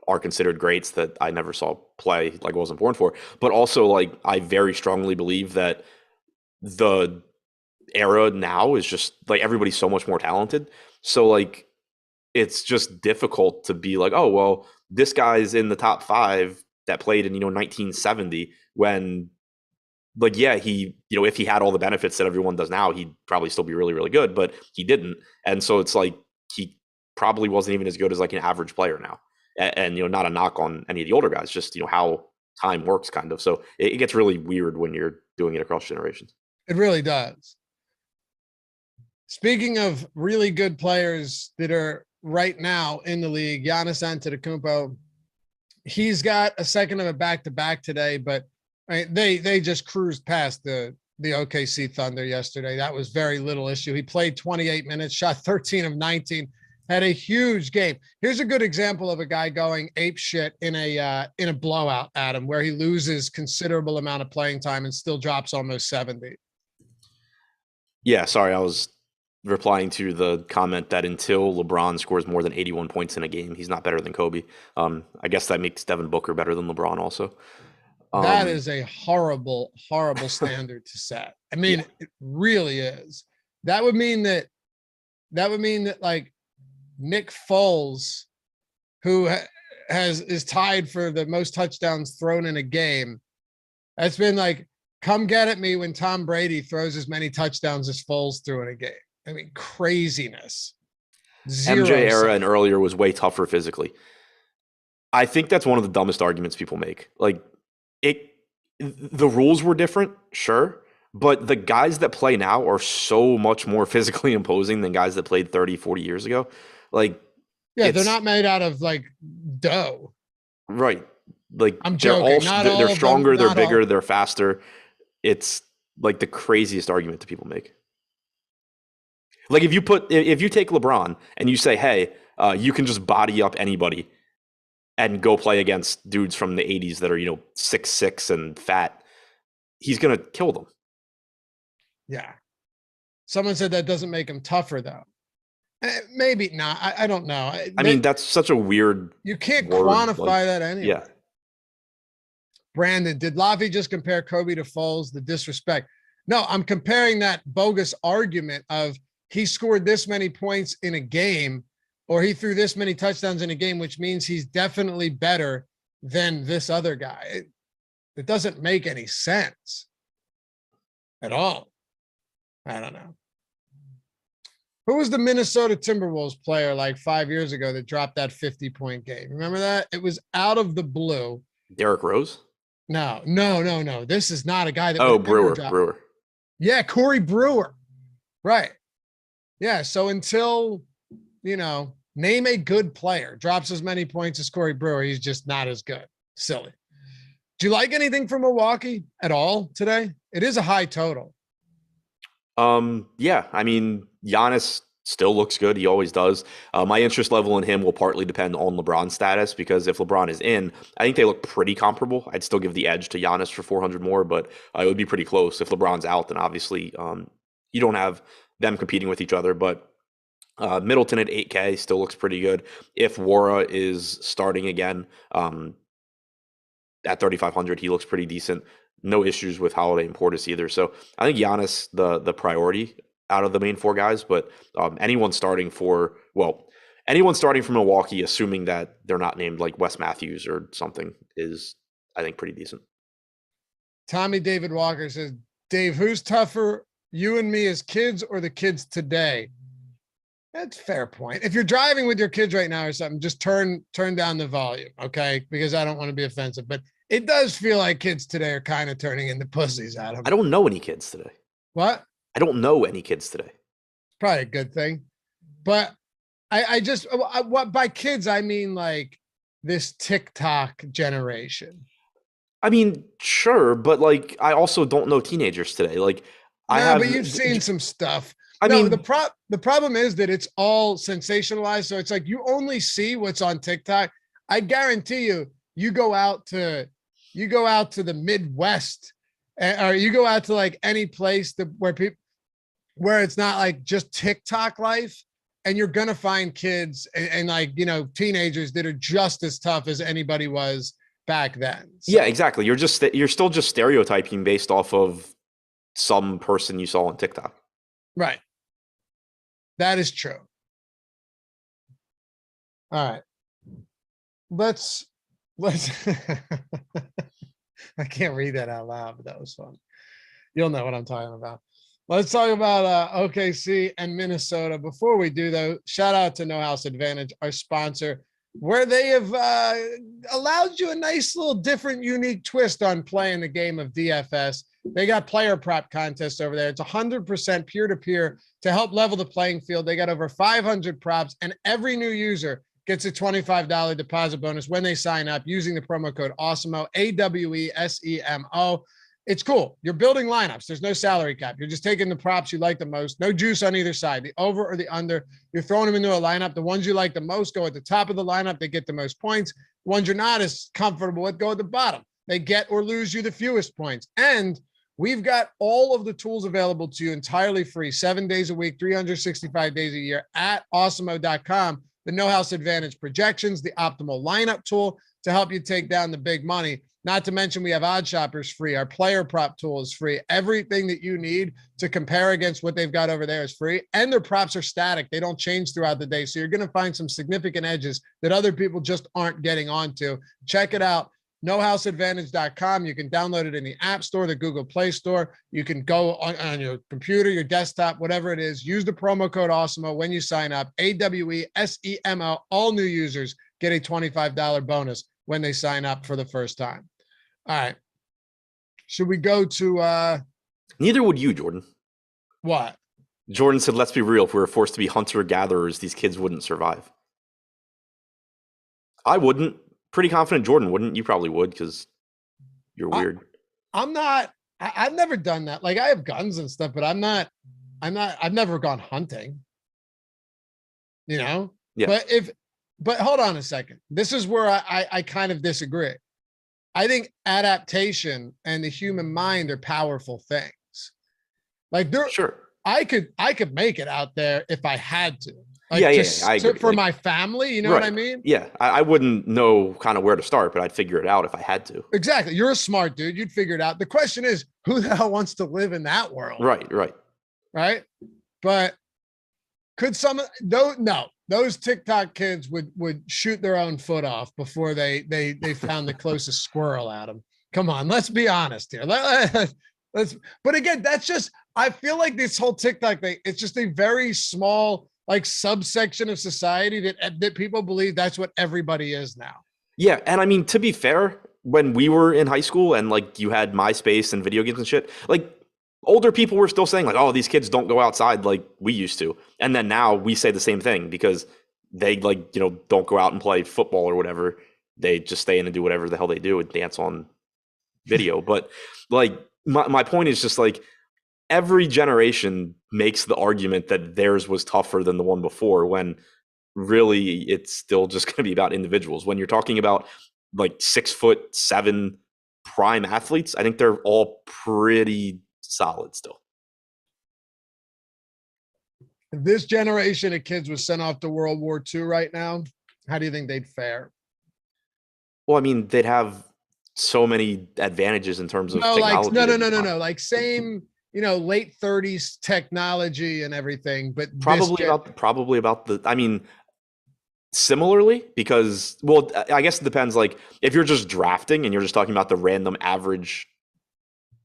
are considered greats that I never saw play, like wasn't born for, but also like I very strongly believe that the era now is just like everybody's so much more talented. So like it's just difficult to be like, oh, well, this guy's in the top 5 that played in, 1970 when like, yeah, he, if he had all the benefits that everyone does now, he'd probably still be really, really good, but he didn't. And so it's like, he probably wasn't even as good as like an average player now. And not a knock on any of the older guys, just, how time works kind of. So it gets really weird when you're doing it across generations. It really does. Speaking of really good players that are right now in the league, Giannis Antetokounmpo, he's got a second of a back-to-back today, but they just cruised past the OKC Thunder yesterday. That was very little issue. He played 28 minutes, shot 13 of 19, had a huge game. Here's a good example of a guy going ape shit in a blowout, Adam, where he loses considerable amount of playing time and still drops almost 70. Yeah, sorry, I was replying to the comment that until LeBron scores more than 81 points in a game, he's not better than Kobe. I guess that makes Devin Booker better than LeBron also. That is a horrible, horrible standard to set. I mean, it really is. That would mean that like Nick Foles, who is tied for the most touchdowns thrown in a game, that's been like, come get at me when Tom Brady throws as many touchdowns as Foles threw in a game. I mean, craziness. MJ era and earlier was way tougher physically. I think that's one of the dumbest arguments people make. Like, the rules were different, sure, but the guys that play now are so much more physically imposing than guys that played 30, 40 years ago. Like, yeah, they're not made out of like dough. Right. Like, I'm joking. They're stronger, they're bigger, they're faster. It's like the craziest argument that people make. Like if you take LeBron and you say, hey, you can just body up anybody and go play against dudes from the 80s that are, 6'6" and fat, he's going to kill them. Yeah. Someone said that doesn't make him tougher, though. Maybe not. I don't know. I mean, that's such a weird. You can't quantify that anyway. Yeah. Brandon, did Loughy just compare Kobe to Foles? The disrespect. No, I'm comparing that bogus argument of he scored this many points in a game or he threw this many touchdowns in a game, which means he's definitely better than this other guy. It doesn't make any sense at all. I don't know. Who was the Minnesota Timberwolves player like 5 years ago that dropped that 50-point game? Remember that? It was out of the blue. Derrick Rose? No. This is not a guy that. Oh, Brewer. Yeah, Corey Brewer. Right. Yeah. So until, name a good player, drops as many points as Corey Brewer, he's just not as good. Silly. Do you like anything from Milwaukee at all today? It is a high total. Yeah. I mean, Giannis still looks good. He always does. My interest level in him will partly depend on LeBron's status, because if LeBron is in, I think they look pretty comparable. I'd still give the edge to Giannis for 400 more, but it would be pretty close. If LeBron's out, then obviously you don't have them competing with each other, but Middleton at 8K still looks pretty good. If Wara is starting again at 3,500, he looks pretty decent. No issues with Holiday and Portis either. So I think Giannis, the priority out of the main four guys, but anyone starting from Milwaukee, assuming that they're not named like Wes Matthews or something, is, I think, pretty decent. Tommy David Walker says, Dave, who's tougher, you and me as kids or the kids today? That's a fair point. If you're driving with your kids right now or something, just turn down the volume, okay? Because I don't want to be offensive, but it does feel like kids today are kind of turning into pussies, Adam. I don't know any kids today. What? I don't know any kids today. Probably a good thing. But I just what by kids I mean like this TikTok generation. I mean, sure, but like I also don't know teenagers today. Like I have but you've seen some stuff. I mean, the problem is that it's all sensationalized. So it's like you only see what's on TikTok. I guarantee you, you go out to the Midwest, or you go out to like any place where it's not like just TikTok life, and you're gonna find kids and like teenagers that are just as tough as anybody was back then. So. Yeah, exactly. You're still just stereotyping based off of some person you saw on TikTok. Right. That is true. All right. Let's I can't read that out loud, but that was fun. You'll know what I'm talking about. Let's talk about OKC and Minnesota. Before we do, though, shout out to No House Advantage, our sponsor, where they have allowed you a nice little different, unique twist on playing the game of DFS. They got player prop contests over there. It's 100% peer-to-peer to help level the playing field. They got over 500 props, and every new user gets a $25 deposit bonus when they sign up using the promo code Awesemo, AWESEMO. It's cool. You're building lineups. There's no salary cap. You're just taking the props you like the most. No juice on either side, the over or the under. You're throwing them into a lineup. The ones you like the most go at the top of the lineup. They get the most points. The ones you're not as comfortable with go at the bottom. They get or lose you the fewest points. And we've got all of the tools available to you entirely free, 7 days a week, 365 days a year at awesemo.com. The No House Advantage projections, the optimal lineup tool to help you take down the big money. Not to mention we have Odd Shoppers free. Our player prop tool is free. Everything that you need to compare against what they've got over there is free. And their props are static. They don't change throughout the day. So you're going to find some significant edges that other people just aren't getting onto. Check it out. NoHouseAdvantage.com. You can download it in the App Store, the Google Play Store. You can go on your computer, your desktop, whatever it is. Use the promo code Awesemo when you sign up. AWESEMO. All new users get a $25 bonus when they sign up for the first time. All right. Should we go to Neither would you, Jordan. What? Jordan said, let's be real. If we were forced to be hunter-gatherers, these kids wouldn't survive. I wouldn't. Pretty confident Jordan wouldn't. You probably would because you're weird. I'm not. I've never done that. Like I have guns and stuff, but I've never gone hunting. Yeah. But hold on a second. This is where I kind of disagree. I think adaptation and the human mind are powerful things. Like I could make it out there if I had to. Like I agree. For my family, you know what I mean? Yeah, I wouldn't know kind of where to start, but I'd figure it out if I had to. Exactly. You're a smart dude. You'd figure it out. The question is, who the hell wants to live in that world? Right. But could those TikTok kids would shoot their own foot off before they found the closest squirrel at them. Come on, let's be honest here. But again, that's just, I feel like this whole TikTok thing, it's just a very small like subsection of society that people believe that's what everybody is now. Yeah. And I mean, to be fair, when we were in high school and like you had MySpace and video games and shit, like older people were still saying like, oh, these kids don't go outside like we used to. And then now we say the same thing because they like, don't go out and play football or whatever. They just stay in and do whatever the hell they do and dance on video. But like my point is just like, every generation makes the argument that theirs was tougher than the one before when really it's still just going to be about individuals. When you're talking about like 6'7" prime athletes, I think they're all pretty solid still. If this generation of kids was sent off to World War II right now, how do you think they'd fare? Well, I mean, they'd have so many advantages in terms of technology. No. Like same, late 30s technology and everything, but probably about the, I mean, similarly, because, well, I guess it depends. Like if you're just drafting and you're just talking about the random average,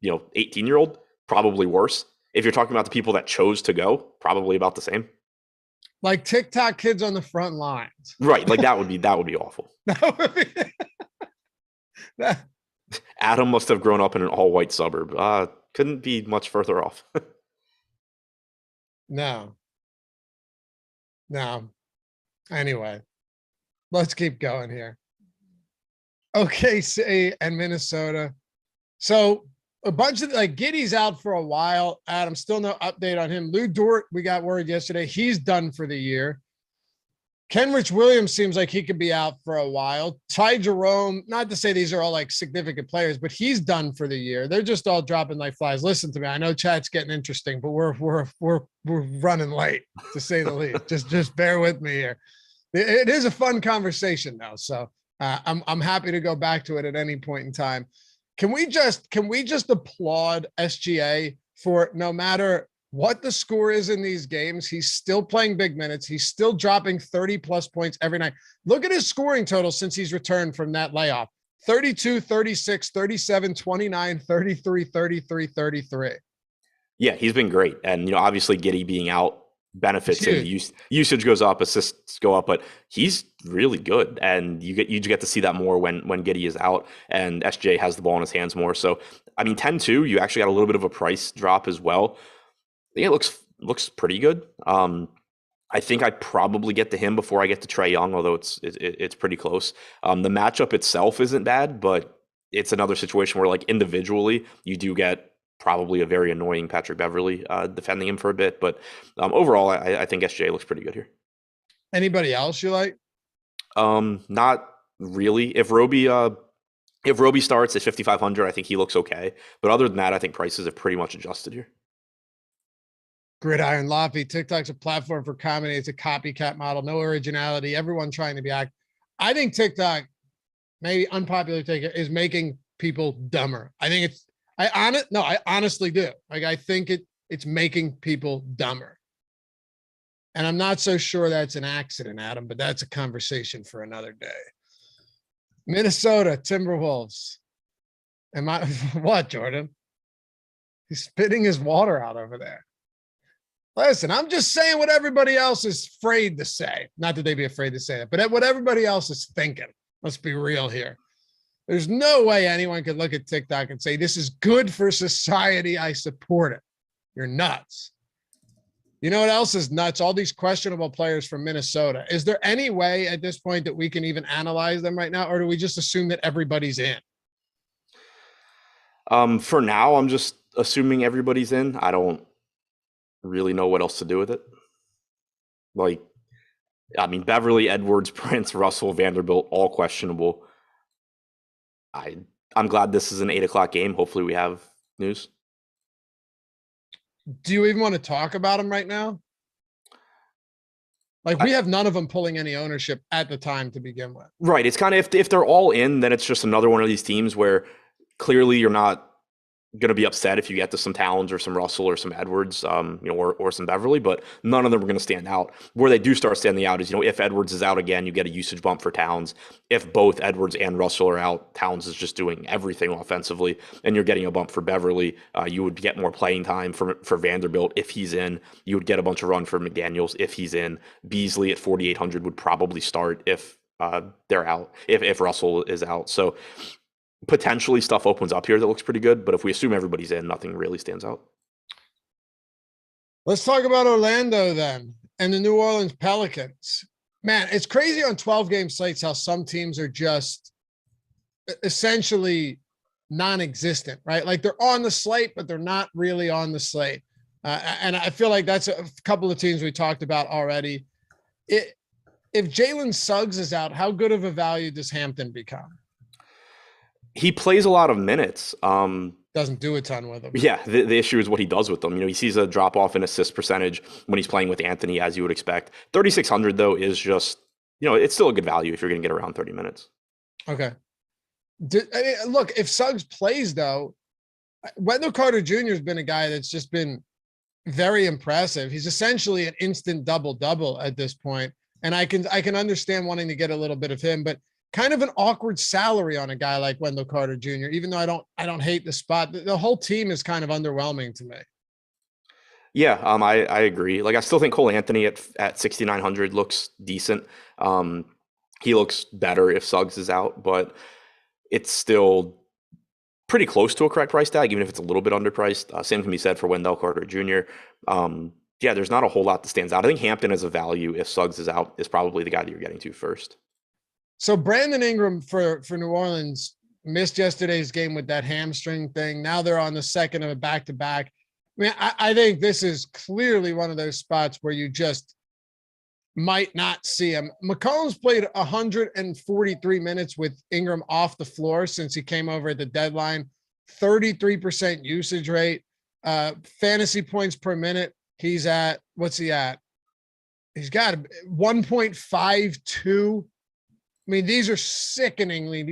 18-year-old, probably worse. If you're talking about the people that chose to go, probably about the same. Like TikTok kids on the front lines. Right. Like that would be awful. That would be, that, Adam must have grown up in an all white suburb. Couldn't be much further off. no. No. Anyway, let's keep going here. OKC and Minnesota. So a bunch of like Giddey's out for a while. Adam, still no update on him. Lou Dort, we got word yesterday. He's done for the year. Kenrich Williams seems like he could be out for a while. Ty Jerome, not to say these are all like significant players, but he's done for the year. They're just all dropping like flies. Listen to me. I know chat's getting interesting, but we're running late to say the least. Just bear with me here. It is a fun conversation though. So I'm happy to go back to it at any point in time. Can we just applaud SGA for no matter what the score is in these games, he's still playing big minutes. He's still dropping 30 plus points every night. Look at his scoring total since he's returned from that layoff. 32, 36, 37, 29, 33, 33, 33. Yeah, he's been great. And, obviously Giddey being out benefits him. Usage goes up, assists go up, but he's really good. And you get to see that more when Giddey is out and SJ has the ball in his hands more. So, 10-2, you actually got a little bit of a price drop as well. Yeah, it looks pretty good. I think I'd probably get to him before I get to Trae Young, although it's pretty close. The matchup itself isn't bad, but it's another situation where like individually you do get probably a very annoying Patrick Beverley defending him for a bit. But overall, I think SJ looks pretty good here. Anybody else you like? Not really. If Roby starts at 5,500, I think he looks okay. But other than that, I think prices have pretty much adjusted here. Gridiron Loughy, TikTok's a platform for comedy. It's a copycat model, no originality. Everyone trying to be act. I think TikTok, maybe unpopular take, is making people dumber. I think I honestly do. Like I think it's making people dumber. And I'm not so sure that's an accident, Adam, but that's a conversation for another day. Minnesota Timberwolves. What, Jordan? He's spitting his water out over there. Listen, I'm just saying what everybody else is afraid to say. Not that they'd be afraid to say that, but what everybody else is thinking. Let's be real here. There's no way anyone could look at TikTok and say, this is good for society. I support it. You're nuts. You know what else is nuts? All these questionable players from Minnesota. Is there any way at this point that we can even analyze them right now? Or do we just assume that everybody's in? For now, I'm just assuming everybody's in. I don't really know what else to do with it. Beverly, Edwards, Prince, Russell, Vanderbilt, all questionable. I'm glad this is an 8:00 game. Hopefully we have news. Do you even want to talk about them right now? We have none of them pulling any ownership at the time to begin with. Right. It's kind of, if they're all in, then it's just another one of these teams where clearly you're not going to be upset if you get to some Towns or some Russell or some Edwards, or some Beverly, but none of them are going to stand out. Where they do start standing out is, if Edwards is out again, you get a usage bump for Towns. If both Edwards and Russell are out, Towns is just doing everything offensively, and you're getting a bump for Beverly. You would get more playing time for Vanderbilt if he's in. You would get a bunch of run for McDaniels if he's in. Beasley at 4,800 would probably start if they're out, if Russell is out. So potentially stuff opens up here that looks pretty good, but if we assume everybody's in, nothing really stands out. Let's talk about Orlando then and the New Orleans Pelicans. Man, it's crazy on 12-game slates how some teams are just essentially non-existent, right? Like they're on the slate, but they're not really on the slate. And I feel like that's a couple of teams we talked about already. If Jalen Suggs is out, how good of a value does Hampton become? He plays a lot of minutes. Doesn't do a ton with them. Yeah, the issue is what he does with them. He sees a drop off in assist percentage when he's playing with Anthony, as you would expect. 3,600 though is just, it's still a good value if you're going to get around 30 minutes. Okay. Look, if Suggs plays though, Wendell Carter Jr. has been a guy that's just been very impressive. He's essentially an instant double-double at this point, and I can understand wanting to get a little bit of him, but kind of an awkward salary on a guy like Wendell Carter Jr., even though I don't hate the spot. The whole team is kind of underwhelming to me. Yeah, I agree. Like I still think Cole Anthony at 6,900 looks decent. Um, he looks better if Suggs is out, but it's still pretty close to a correct price tag, even if it's a little bit underpriced. Same can be said for Wendell Carter Jr. Yeah, there's not a whole lot that stands out. I think Hampton as a value, if Suggs is out, is probably the guy that you're getting to first. So Brandon Ingram for New Orleans missed yesterday's game with that hamstring thing. Now they're on the second of a back-to-back. I mean, I think this is clearly one of those spots where you just might not see him. McCollum's played 143 minutes with Ingram off the floor since he came over at the deadline, 33% usage rate, fantasy points per minute. He's at, what's he at? He's got 1.52. I mean, these are sickeningly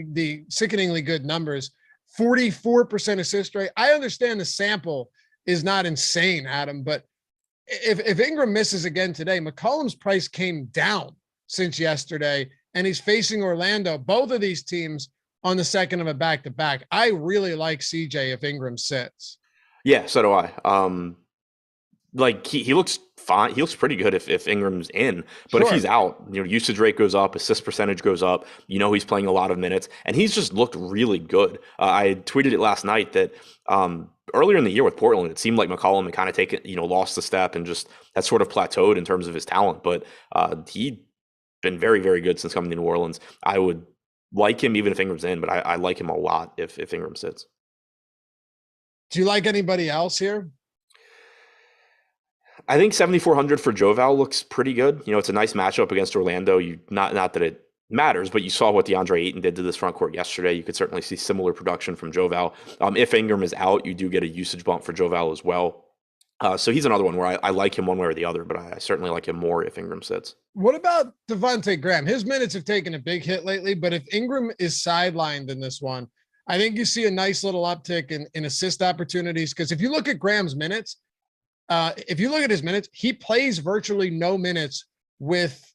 good numbers. 44% assist rate. I understand the sample is not insane, Adam, but if Ingram misses again today, McCollum's price came down since yesterday, and he's facing Orlando, both of these teams on the second of a back-to-back. I really like CJ if Ingram sits. Yeah, so do I. Like he looks fine. He looks pretty good if Ingram's in, but if he's out, usage rate goes up, assist percentage goes up. He's playing a lot of minutes, and he's just looked really good. I tweeted it last night that earlier in the year with Portland, it seemed like McCollum had kind of taken, lost the step and just had sort of plateaued in terms of his talent. But he'd been very, very good since coming to New Orleans. I would like him even if Ingram's in, but I like him a lot if Ingram sits. Do you like anybody else here? I think 7,400 for Joval looks pretty good. It's a nice matchup against Orlando. Not that it matters, but you saw what DeAndre Ayton did to this front court yesterday. You could certainly see similar production from Joval. If Ingram is out, you do get a usage bump for Joval as well. So he's another one where I like him one way or the other, but I certainly like him more if Ingram sits. What about Devontae Graham? His minutes have taken a big hit lately, but if Ingram is sidelined in this one, I think you see a nice little uptick in assist opportunities. Because if you look at Graham's minutes, he plays virtually no minutes with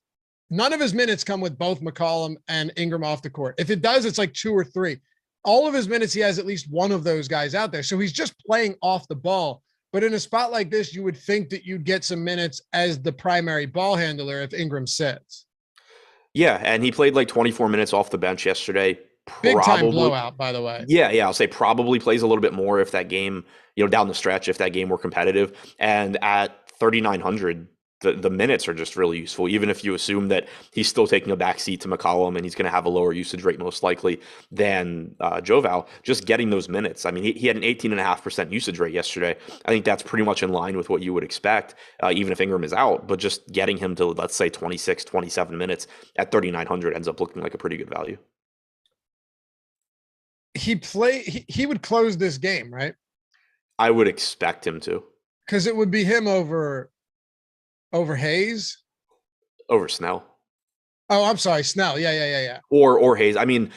none of his minutes come with both McCollum and Ingram off the court. If it does, it's like 2 or 3. All of his minutes, he has at least one of those guys out there. So he's just playing off the ball. But in a spot like this, you would think that you'd get some minutes as the primary ball handler if Ingram sits. Yeah, and he played like 24 minutes off the bench yesterday. Big time blowout, by the way. Yeah, I'll say probably plays a little bit more if that game, down the stretch, if that game were competitive. And at 3,900, the minutes are just really useful, even if you assume that he's still taking a backseat to McCollum and he's going to have a lower usage rate most likely than Joval. Just getting those minutes. I mean, he had an 18.5% usage rate yesterday. I think that's pretty much in line with what you would expect, even if Ingram is out. But just getting him to, let's say, 26, 27 minutes at 3,900 ends up looking like a pretty good value. He would close this game, right? I would expect him to. Because it would be him over Hayes? Over Snell. Oh, I'm sorry, Snell. Yeah. Or Hayes. I mean,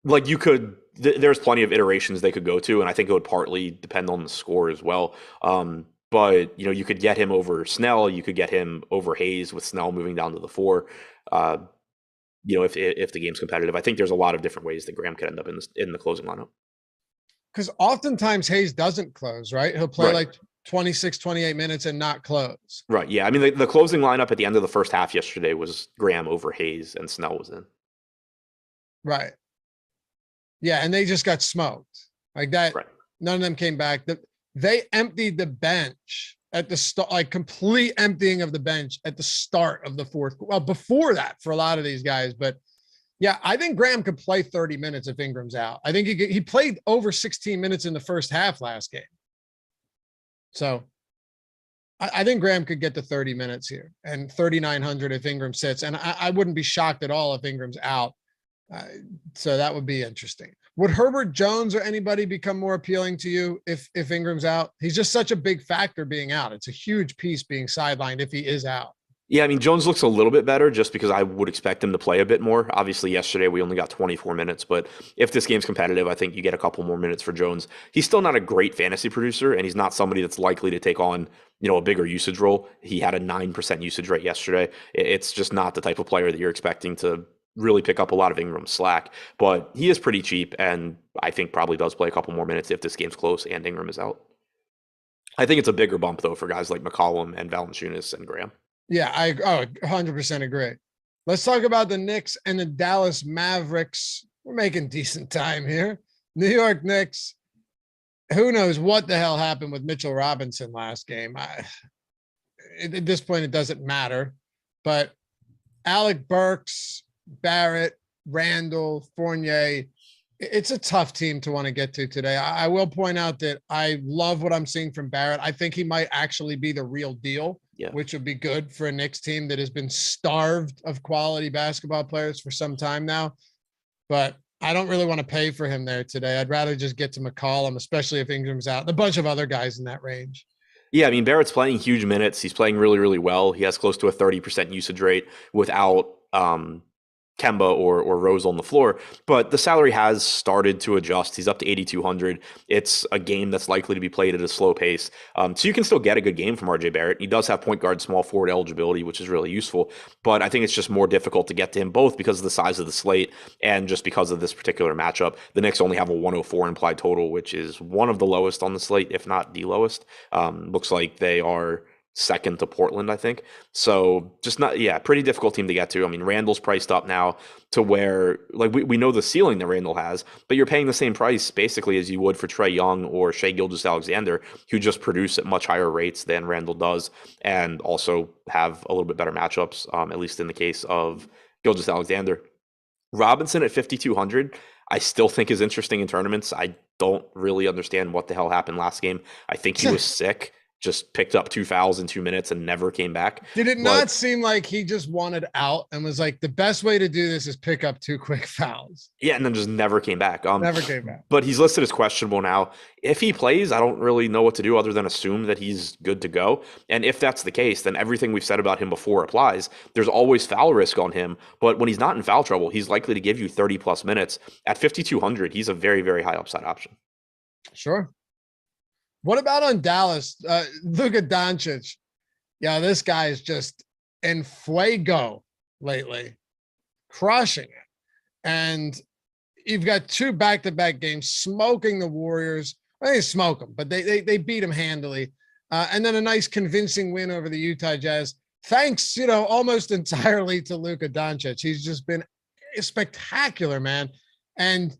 like you could, there's plenty of iterations they could go to, and I think it would partly depend on the score as well. But, you could get him over Snell. You could get him over Hayes with Snell moving down to the 4. If the game's competitive. I think there's a lot of different ways that Graham could end up in the closing lineup. Because oftentimes Hayes doesn't close, right? He'll play like 26, 28 minutes and not close. Right, yeah. I mean, the closing lineup at the end of the first half yesterday was Graham over Hayes and Snell was in. Right. Yeah, and they just got smoked. Like that, right. None of them came back. They emptied the bench at the start, like complete emptying of the bench at the start of the fourth. Well, before that for a lot of these guys, but yeah, I think Graham could play 30 minutes if Ingram's out. I think he played over 16 minutes in the first half last game. So I think Graham could get to 30 minutes here and 3,900 if Ingram sits. And I wouldn't be shocked at all if Ingram's out. So that would be interesting. Would Herbert Jones or anybody become more appealing to you if Ingram's out? He's just such a big factor being out. It's a huge piece being sidelined if he is out. Yeah, I mean, Jones looks a little bit better just because I would expect him to play a bit more. Obviously, yesterday we only got 24 minutes, but if this game's competitive, I think you get a couple more minutes for Jones. He's still not a great fantasy producer, and he's not somebody that's likely to take on, a bigger usage role. He had a 9% usage rate yesterday. It's just not the type of player that you're expecting to really pick up a lot of Ingram's slack, but he is pretty cheap, and I think probably does play a couple more minutes if this game's close and Ingram is out. I think it's a bigger bump though for guys like McCollum and Valanciunas and Graham. Yeah, I 100% agree. Let's talk about the Knicks and the Dallas Mavericks. We're making decent time here. New York Knicks. Who knows what the hell happened with Mitchell Robinson last game? At this point, it doesn't matter. But Alec Burks, Barrett, Randall, Fournier, it's a tough team to want to get to today. I will point out that I love what I'm seeing from Barrett. I think he might actually be the real deal, which would be good for a Knicks team that has been starved of quality basketball players for some time now. But I don't really want to pay for him there today. I'd rather just get to McCollum, especially if Ingram's out, and a bunch of other guys in that range. Yeah, I mean, Barrett's playing huge minutes. He's playing really, really well. He has close to a 30% usage rate without Kemba or Rose on the floor, but the salary has started to adjust. He's up to 8,200. It's a game that's likely to be played at a slow pace. So you can still get a good game from RJ Barrett. He does have point guard, small forward eligibility, which is really useful, but I think it's just more difficult to get to him both because of the size of the slate and just because of this particular matchup. The Knicks only have a 104 implied total, which is one of the lowest on the slate, if not the lowest. Looks like they are second to Portland, I think. So just not, pretty difficult team to get to. I mean, Randall's priced up now to where, like, we know the ceiling that Randall has, but you're paying the same price basically as you would for Trae Young or Shai Gilgeous-Alexander, who just produce at much higher rates than Randall does and also have a little bit better matchups, at least in the case of Gilgeous-Alexander. Robinson at 5,200, I still think is interesting in tournaments. I don't really understand what the hell happened last game. I think he was sick. Just picked up 2 fouls in 2 minutes and never came back. Did it not seem like he just wanted out and was like, the best way to do this is pick up 2 quick fouls? Yeah, and then just never came back. Never came back. But he's listed as questionable now. If he plays, I don't really know what to do other than assume that he's good to go. And if that's the case, then everything we've said about him before applies. There's always foul risk on him, but when he's not in foul trouble, he's likely to give you 30 plus minutes. At 5,200, he's a very, very high upside option. Sure. What about on Dallas? Luka Doncic. Yeah, this guy is just en fuego lately, crushing it. And you've got 2 back-to-back games smoking the Warriors. Well, they smoke them, but they beat them handily. And then a nice convincing win over the Utah Jazz. Thanks, almost entirely to Luka Doncic. He's just been spectacular, man. And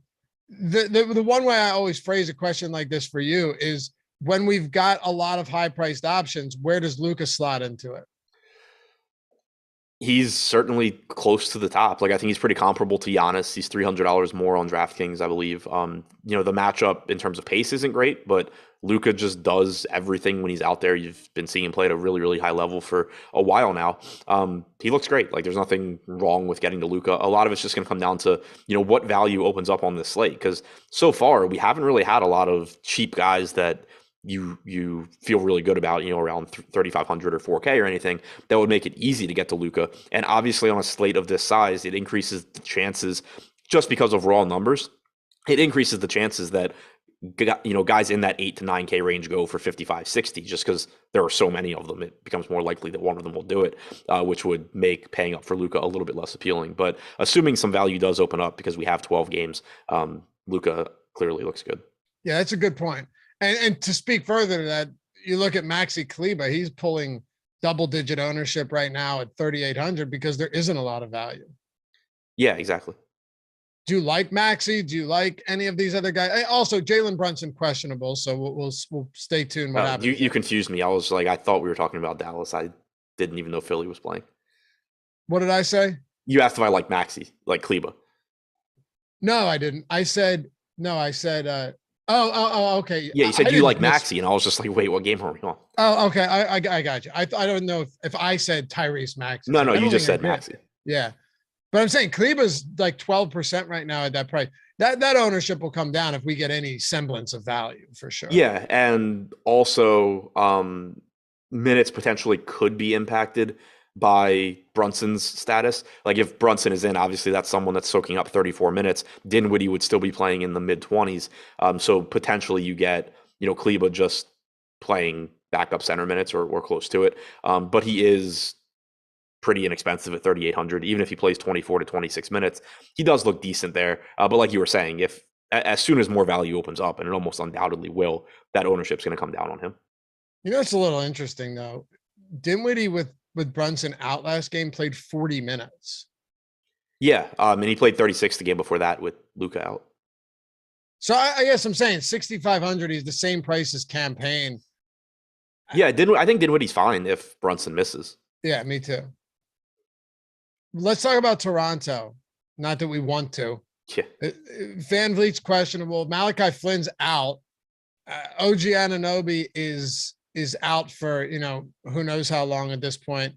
the one way I always phrase a question like this for you is, when we've got a lot of high-priced options, where does Luka slot into it? He's certainly close to the top. Like, I think he's pretty comparable to Giannis. He's $300 more on DraftKings, I believe. The matchup in terms of pace isn't great, but Luka just does everything when he's out there. You've been seeing him play at a really, really high level for a while now. He looks great. Like, there's nothing wrong with getting to Luka. A lot of it's just going to come down to, what value opens up on this slate. Because so far, we haven't really had a lot of cheap guys that you feel really good about, around 3,500 or 4K or anything that would make it easy to get to Luka. And obviously on a slate of this size, it increases the chances, just because of raw numbers, it increases the chances that, guys in that 8 to 9K range go for 55, 60, just because there are so many of them. It becomes more likely that one of them will do it, which would make paying up for Luka a little bit less appealing. But assuming some value does open up because we have 12 games, Luka clearly looks good. Yeah, that's a good point. And to speak further to that, you look at Maxi Kleber, he's pulling double-digit ownership right now at 3,800 because there isn't a lot of value. Yeah, exactly. Do you like Maxi? Do you like any of these other guys? Also, Jalen Brunson questionable, so we'll stay tuned. What happens? You confused me. I was like, I thought we were talking about Dallas. I didn't even know Philly was playing. What did I say? You asked if I like Maxi, like Kleber. No, I didn't. I said no. I said. Okay. Yeah, you said you like Maxi, and I was just like, wait, what game are we on? Oh, okay. I got you. I don't know if I said Tyrese Maxey. No, you just said Maxi. Yeah. But I'm saying Kleber's like 12% right now at that price. That ownership will come down if we get any semblance of value, for sure. Yeah, and also minutes potentially could be impacted by Brunson's status. Like, if Brunson is in, obviously that's someone that's soaking up 34 minutes. Dinwiddie would still be playing in the mid-20s. So potentially you get, Kleber just playing backup center minutes or close to it. But he is pretty inexpensive at 3,800. Even if he plays 24 to 26 minutes, he does look decent there. But like you were saying, as soon as more value opens up, and it almost undoubtedly will, that ownership's going to come down on him. It's a little interesting though. Dinwiddie with Brunson out last game played 40 minutes. Yeah, and he played 36 the game before that with Luka out. So I guess I'm saying 6,500. He's the same price as Campaign. Yeah, I think Dinwiddie's fine if Brunson misses. Yeah, me too. Let's talk about Toronto. Not that we want to. Yeah. Van Vliet's questionable. Malachi Flynn's out. OG Anunoby is out for who knows how long at this point.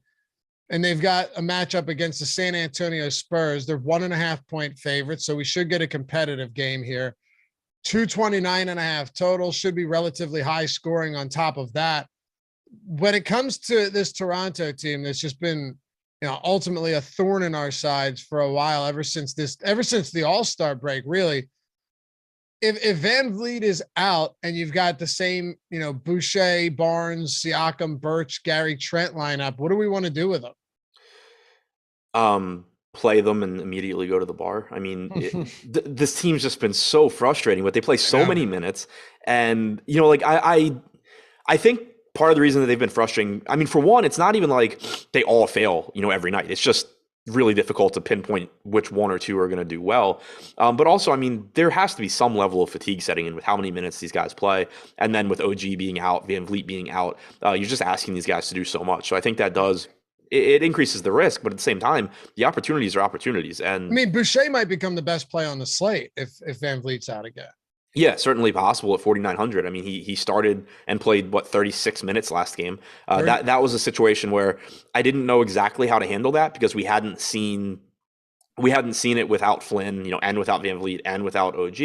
And they've got a matchup against the San Antonio Spurs. They're 1.5-point favorites, so we should get a competitive game here. 229.5 total should be relatively high scoring on top of that. When it comes to this Toronto team, that's just been, ultimately a thorn in our sides for a while, ever since the All-Star break, really. If Van Vliet is out and you've got the same, Boucher, Barnes, Siakam, Birch, Gary Trent lineup, what do we want to do with them? Play them and immediately go to the bar. I mean, this team's just been so frustrating, but they play so many minutes. And, I think part of the reason that they've been frustrating, I mean, for one, it's not even like they all fail, every night. It's just really difficult to pinpoint which one or two are going to do well. But also, I mean, there has to be some level of fatigue setting in with how many minutes these guys play. And then with OG being out, Van Vliet being out, you're just asking these guys to do so much. So I think that it increases the risk, but at the same time, the opportunities are opportunities. And I mean, Boucher might become the best play on the slate if Van Vliet's out again. Yeah, certainly possible at 4,900. I mean, he started and played 36 minutes last game. That was a situation where I didn't know exactly how to handle that because we hadn't seen it without Flynn, and without Van Vliet and without OG.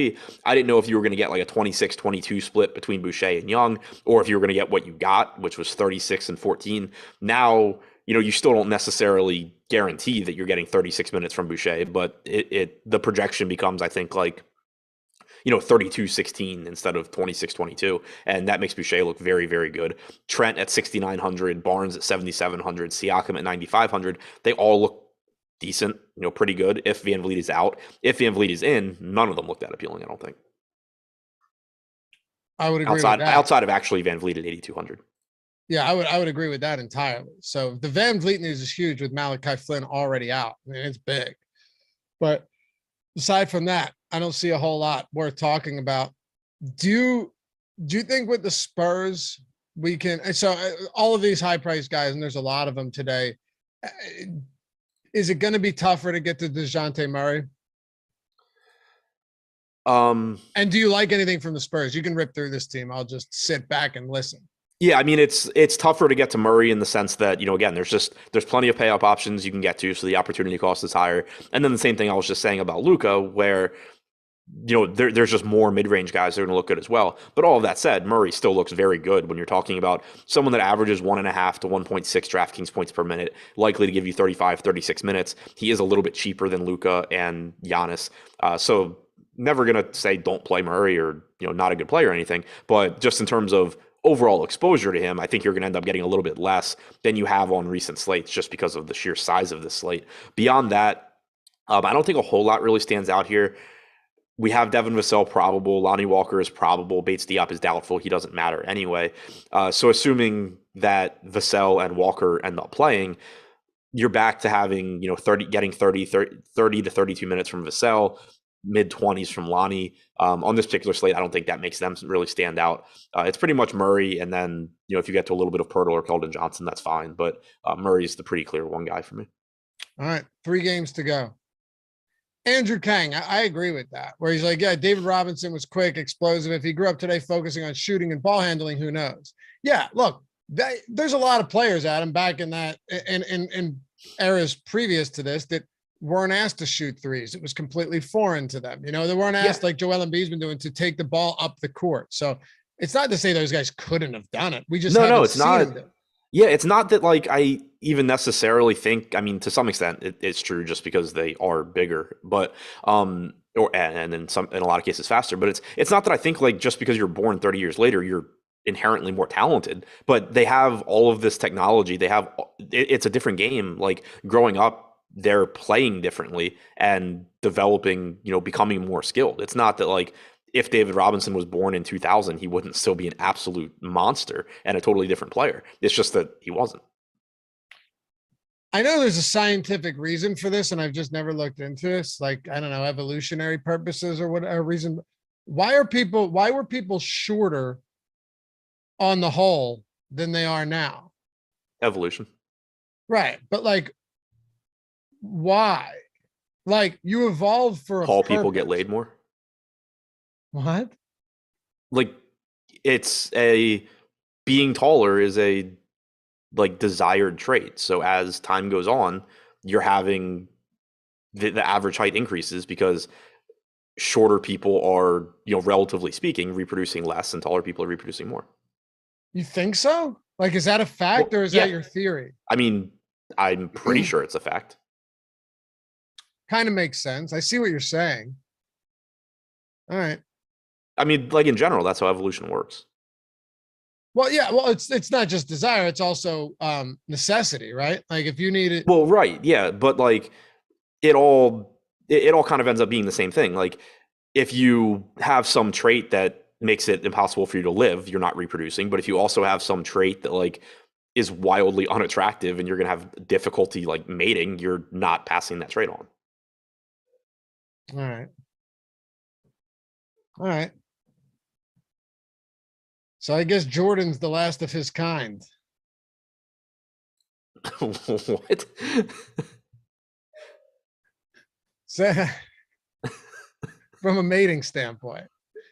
I didn't know if you were going to get like a 26-22 split between Boucher and Young, or if you were going to get what you got, which was 36 and 14. Now, you still don't necessarily guarantee that you're getting 36 minutes from Boucher, but the projection becomes, I think, like 32-16 instead of 26-22. And that makes Boucher look very, very good. Trent at 6,900, Barnes at 7,700, Siakam at 9,500. They all look decent, pretty good if Van Vliet is out. If Van Vliet is in, none of them look that appealing, I don't think. I would agree with that. Outside of actually Van Vliet at 8,200. Yeah, I would agree with that entirely. So the Van Vliet news is huge with Malachi Flynn already out. I mean, it's big. But aside from that, I don't see a whole lot worth talking about. Do you think with the Spurs we can? So all of these high price guys, and there's a lot of them today. Is it going to be tougher to get to DeJounte Murray? And do you like anything from the Spurs? You can rip through this team. I'll just sit back and listen. Yeah, I mean, it's tougher to get to Murray in the sense that, again, there's plenty of pay up options you can get to, so the opportunity cost is higher. And then the same thing I was just saying about Luka, where there's just more mid-range guys that are going to look good as well. But all of that said, Murray still looks very good when you're talking about someone that averages 1.5 to 1.6 DraftKings points per minute, likely to give you 35, 36 minutes. He is a little bit cheaper than Luka and Giannis. So never going to say don't play Murray or, not a good player or anything. But just in terms of overall exposure to him, I think you're going to end up getting a little bit less than you have on recent slates just because of the sheer size of the slate. Beyond that, I don't think a whole lot really stands out here. We have Devin Vassell probable. Lonnie Walker is probable. Bates Diop is doubtful. He doesn't matter anyway. So assuming that Vassell and Walker end up playing, you're back to having, 30 to 32 minutes from Vassell, mid-20s from Lonnie. On this particular slate, I don't think that makes them really stand out. It's pretty much Murray, and then, if you get to a little bit of Pirtle or Keldon Johnson, that's fine. But Murray's the pretty clear one guy for me. All right, 3 games to go. Andrew Kang, I agree with that, where he's like, yeah, David Robinson was quick, explosive. If he grew up today focusing on shooting and ball handling, who knows? Yeah, look, there's a lot of players, Adam, back in that in eras previous to this that weren't asked to shoot threes. It was completely foreign to them. They weren't asked like Joel Embiid's been doing to take the ball up the court. So it's not to say those guys couldn't have done it. We just it's not. Yeah, it's not that like I even necessarily think. I mean, to some extent, it's true just because they are bigger, but and in a lot of cases faster. But it's not that I think like just because you're born 30 years later, you're inherently more talented. But they have all of this technology. It's a different game. Like growing up, they're playing differently and developing. Becoming more skilled. It's not that like if David Robinson was born in 2000, he wouldn't still be an absolute monster and a totally different player. It's just that he wasn't. I know there's a scientific reason for this, and I've just never looked into this. Like, I don't know, evolutionary purposes or whatever reason. Why were people shorter on the whole than they are now? Evolution. Right. But like, why? Like, you evolved for a Tall people get purpose. laid more. What? Like, it's a being taller is a like desired trait. So as time goes on, you're having the average height increases because shorter people are, relatively speaking, reproducing less, and taller people are reproducing more. You think so? Like, is that a fact or is that your theory? I mean, I'm pretty sure it's a fact. Kind of makes sense. I see what you're saying. All right. I mean, like in general, that's how evolution works. Well, yeah. Well, it's not just desire; it's also necessity, right? Like if you need it. Well, right, yeah, but like it all kind of ends up being the same thing. Like if you have some trait that makes it impossible for you to live, you're not reproducing. But if you also have some trait that like is wildly unattractive and you're gonna have difficulty like mating, you're not passing that trait on. All right. All right. So I guess Jordan's the last of his kind. What? So, from a mating standpoint,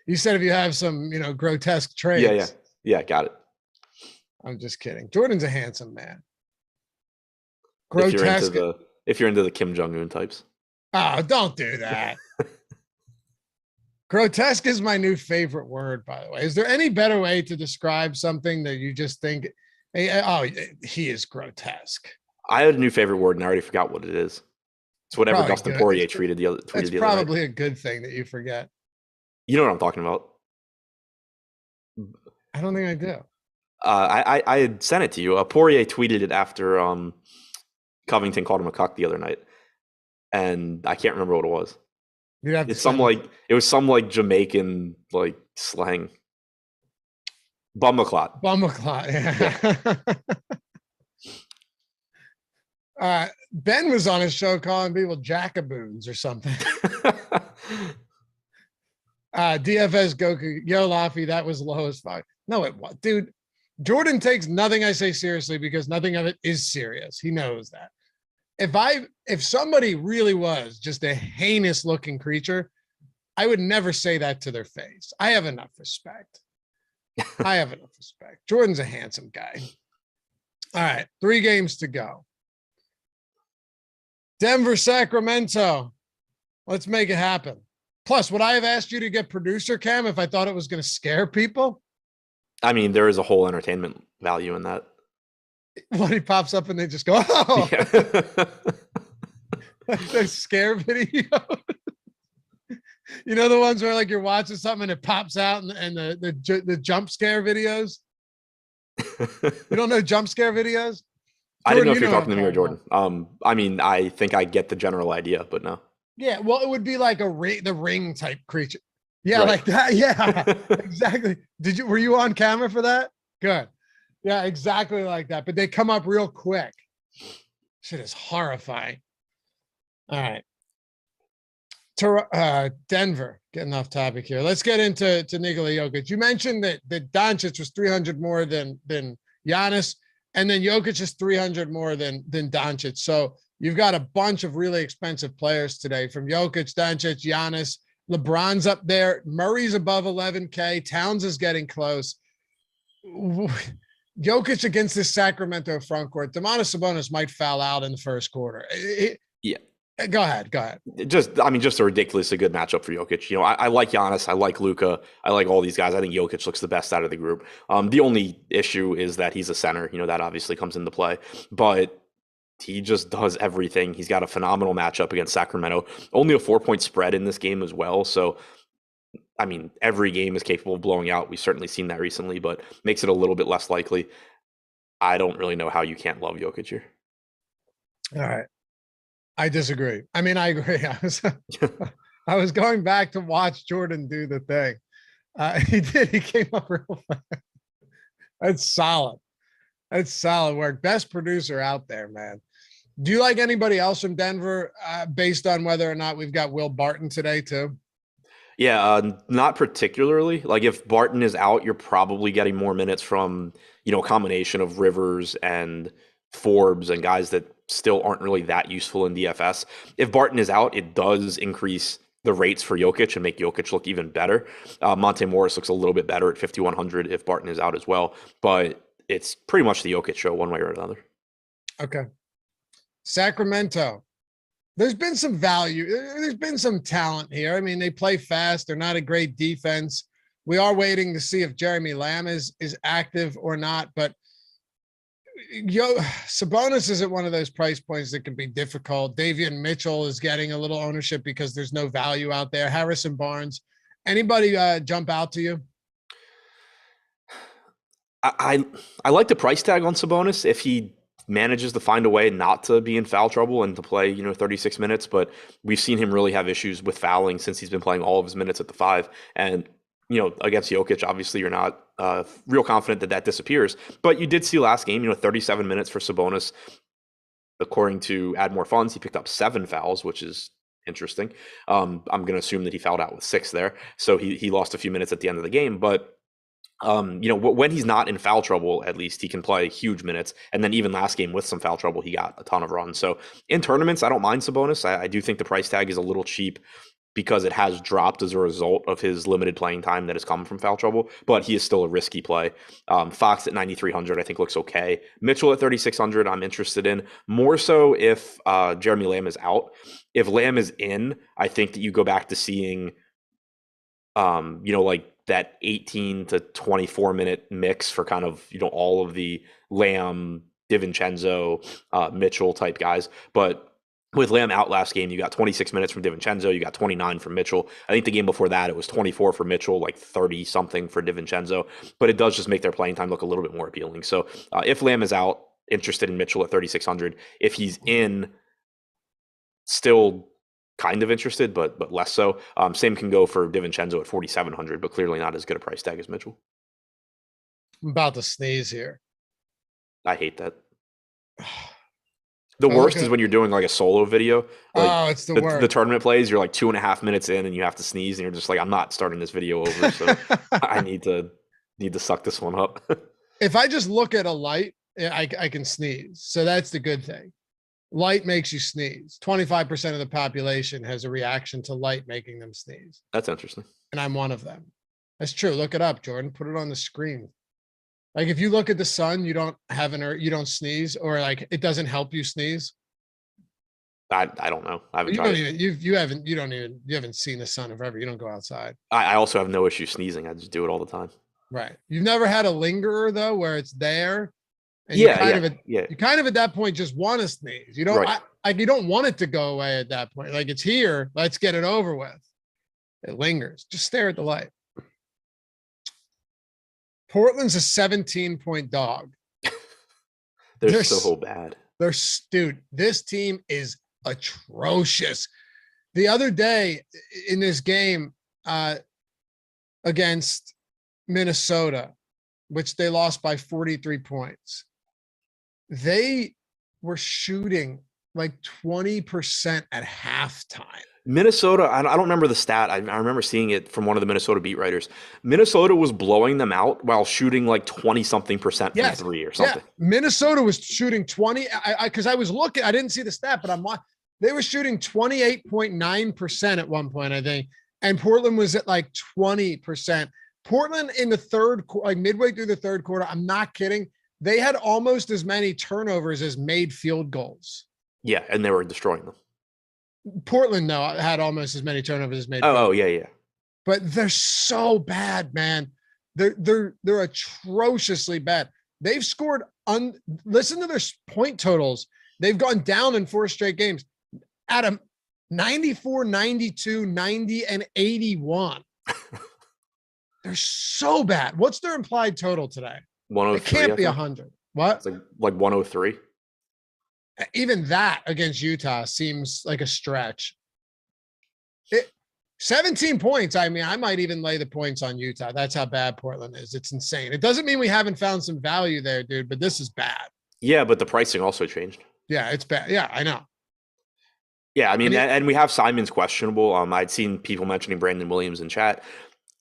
you said if you have some, grotesque traits. Yeah, got it. I'm just kidding. Jordan's a handsome man. Grotesque. If you're into the Kim Jong-un types. Oh, don't do that. Grotesque is my new favorite word, by the way. Is there any better way to describe something that you just think, he is grotesque? I had a new favorite word and I already forgot what it is. It's whatever Probably Dustin good. Poirier tweeted the other It's probably a good thing that you forget. You know what I'm talking about. I don't think I do. I had sent it to you. Poirier tweeted it after Covington called him a cuck the other night, and I can't remember what it was. It was some like Jamaican like slang. Bumaclot. Yeah. Ben was on his show calling people jackaboons or something. DFS Goku, yo Loughy, that was low as fuck. No, it was, dude. Jordan takes nothing I say seriously because nothing of it is serious. He knows that. If somebody really was just a heinous looking creature, I would never say that to their face. I have enough respect. Jordan's a handsome guy. All right, 3 games to go. Denver, Sacramento. Let's make it happen. Plus, would I have asked you to get producer cam if I thought it was going to scare people? I mean, there is a whole entertainment value in that. When he pops up and they just go, oh, yeah. Like those scare videos. You know, the ones where like you're watching something and it pops out and the jump scare videos. You don't know jump scare videos? Jordan, I didn't know if you're talking to me or Jordan. I mean, I think I get the general idea, but no. Yeah, well, it would be like the ring type creature. Yeah, right. Like that. Yeah, exactly. Were you on camera for that? Good. Yeah, exactly like that. But they come up real quick. Shit is horrifying. All right. Denver, getting off topic here. Let's get into Nikola Jokic. You mentioned that Doncic was 300 more than Giannis, and then Jokic is 300 more than Doncic. So you've got a bunch of really expensive players today, from Jokic, Doncic, Giannis. LeBron's up there. Murray's above 11K. Towns is getting close. Jokic against this Sacramento front court. Domantas Sabonis might foul out in the first quarter. Yeah. Go ahead. Just a ridiculously good matchup for Jokic. You know, I like Giannis. I like Luka. I like all these guys. I think Jokic looks the best out of the group. The only issue is that he's a center. You know, that obviously comes into play. But he just does everything. He's got a phenomenal matchup against Sacramento. Only a 4-point spread in this game as well. So, I mean, every game is capable of blowing out. We've certainly seen that recently, but makes it a little bit less likely. I don't really know how you can't love Jokic here. All right. I disagree. I mean, I agree. I I was going back to watch Jordan do the thing. He did. He came up real fast. That's solid. That's solid work. Best producer out there, man. Do you like anybody else from Denver based on whether or not we've got Will Barton today too? Yeah, not particularly. Like if Barton is out, you're probably getting more minutes from, a combination of Rivers and Forbes and guys that still aren't really that useful in DFS. If Barton is out, it does increase the rates for Jokic and make Jokic look even better. Monte Morris looks a little bit better at 5,100 if Barton is out as well, but it's pretty much the Jokic show one way or another. Okay. Sacramento. There's been some value. There's been some talent here. I mean, they play fast. They're not a great defense. We are waiting to see if Jeremy Lamb is active or not. But Sabonis is at one of those price points that can be difficult. Davion Mitchell is getting a little ownership because there's no value out there. Harrison Barnes. Anybody jump out to you? I like the price tag on Sabonis if he manages to find a way not to be in foul trouble and to play, 36 minutes. But we've seen him really have issues with fouling since he's been playing all of his minutes at the 5. And, against Jokic, obviously you're not real confident that disappears. But you did see last game, 37 minutes for Sabonis. According to Add More Funds, he picked up 7 fouls, which is interesting. I'm going to assume that he fouled out with 6 there. So he lost a few minutes at the end of the game. But when he's not in foul trouble, at least he can play huge minutes. And then even last game with some foul trouble, he got a ton of runs. So in tournaments, I don't mind Sabonis. I do think the price tag is a little cheap because it has dropped as a result of his limited playing time that has come from foul trouble, but he is still a risky play. Fox at 9,300, I think looks okay. Mitchell at 3,600, I'm interested in more so if Jeremy Lamb is out. If Lamb is in, I think that you go back to seeing, like that 18 to 24 minute mix for kind of, all of the Lamb, DiVincenzo, Mitchell type guys. But with Lamb out last game, you got 26 minutes from DiVincenzo, you got 29 from Mitchell. I think the game before that, it was 24 for Mitchell, like 30 something for DiVincenzo. But it does just make their playing time look a little bit more appealing. So if Lamb is out, interested in Mitchell at 3,600. If he's in, still kind of interested, but less so. Same can go for DiVincenzo at 4,700, but clearly not as good a price tag as Mitchell. I'm about to sneeze here. I hate that. The worst is when you're doing like a solo video. Like it's the worst. The tournament plays, you're like 2.5 minutes in and you have to sneeze and you're just like, I'm not starting this video over. So I need to suck this one up. If I just look at a light, I can sneeze. So that's the good thing. Light makes you sneeze. 25% of the population has a reaction to light making them sneeze. That's interesting. And I'm one of them. That's true. Look it up, Jordan. Put it on the screen. Like if you look at the sun, you don't sneeze, or like it doesn't help you sneeze. I don't know. I haven't tried. You haven't seen the sun forever. You don't go outside. I also have no issue sneezing. I just do it all the time. Right. You've never had a lingerer though, where it's there. And you kind of at that point just want to sneeze. You don't you don't want it to go away at that point. Like it's here. Let's get it over with. It lingers. Just stare at the light. Portland's a 17-point dog. They're so bad. Dude, this team is atrocious. The other day in this game against Minnesota, which they lost by 43 points, they were shooting like 20% at halftime. Minnesota, I don't remember the stat. I remember seeing it from one of the Minnesota beat writers. Minnesota was blowing them out while shooting like 20-something% from 3 or something. Yeah. Minnesota was shooting 20. Because I was looking, I didn't see the stat, but they were shooting 28.9% at one point, I think. And Portland was at like 20%. Portland in the third, like midway through the third quarter, I'm not kidding. They had almost as many turnovers as made field goals. Yeah, and they were destroying them. Portland, though, had almost as many turnovers as made. Oh, yeah. But they're so bad, man. They're atrociously bad. They've scored. Listen to their point totals. They've gone down in 4 straight games. Adam, 94, 92, 90, and 81. They're so bad. What's their implied total today? 103. It can't be 100. What? It's like 103. Even that against Utah seems like a stretch. 17 points. I mean, I might even lay the points on Utah. That's how bad Portland is. It's insane. It doesn't mean we haven't found some value there, dude, but this is bad. Yeah, but the pricing also changed. Yeah, it's bad. Yeah, I know. Yeah, I mean, and we have Simons questionable. I'd seen people mentioning Brandon Williams in chat.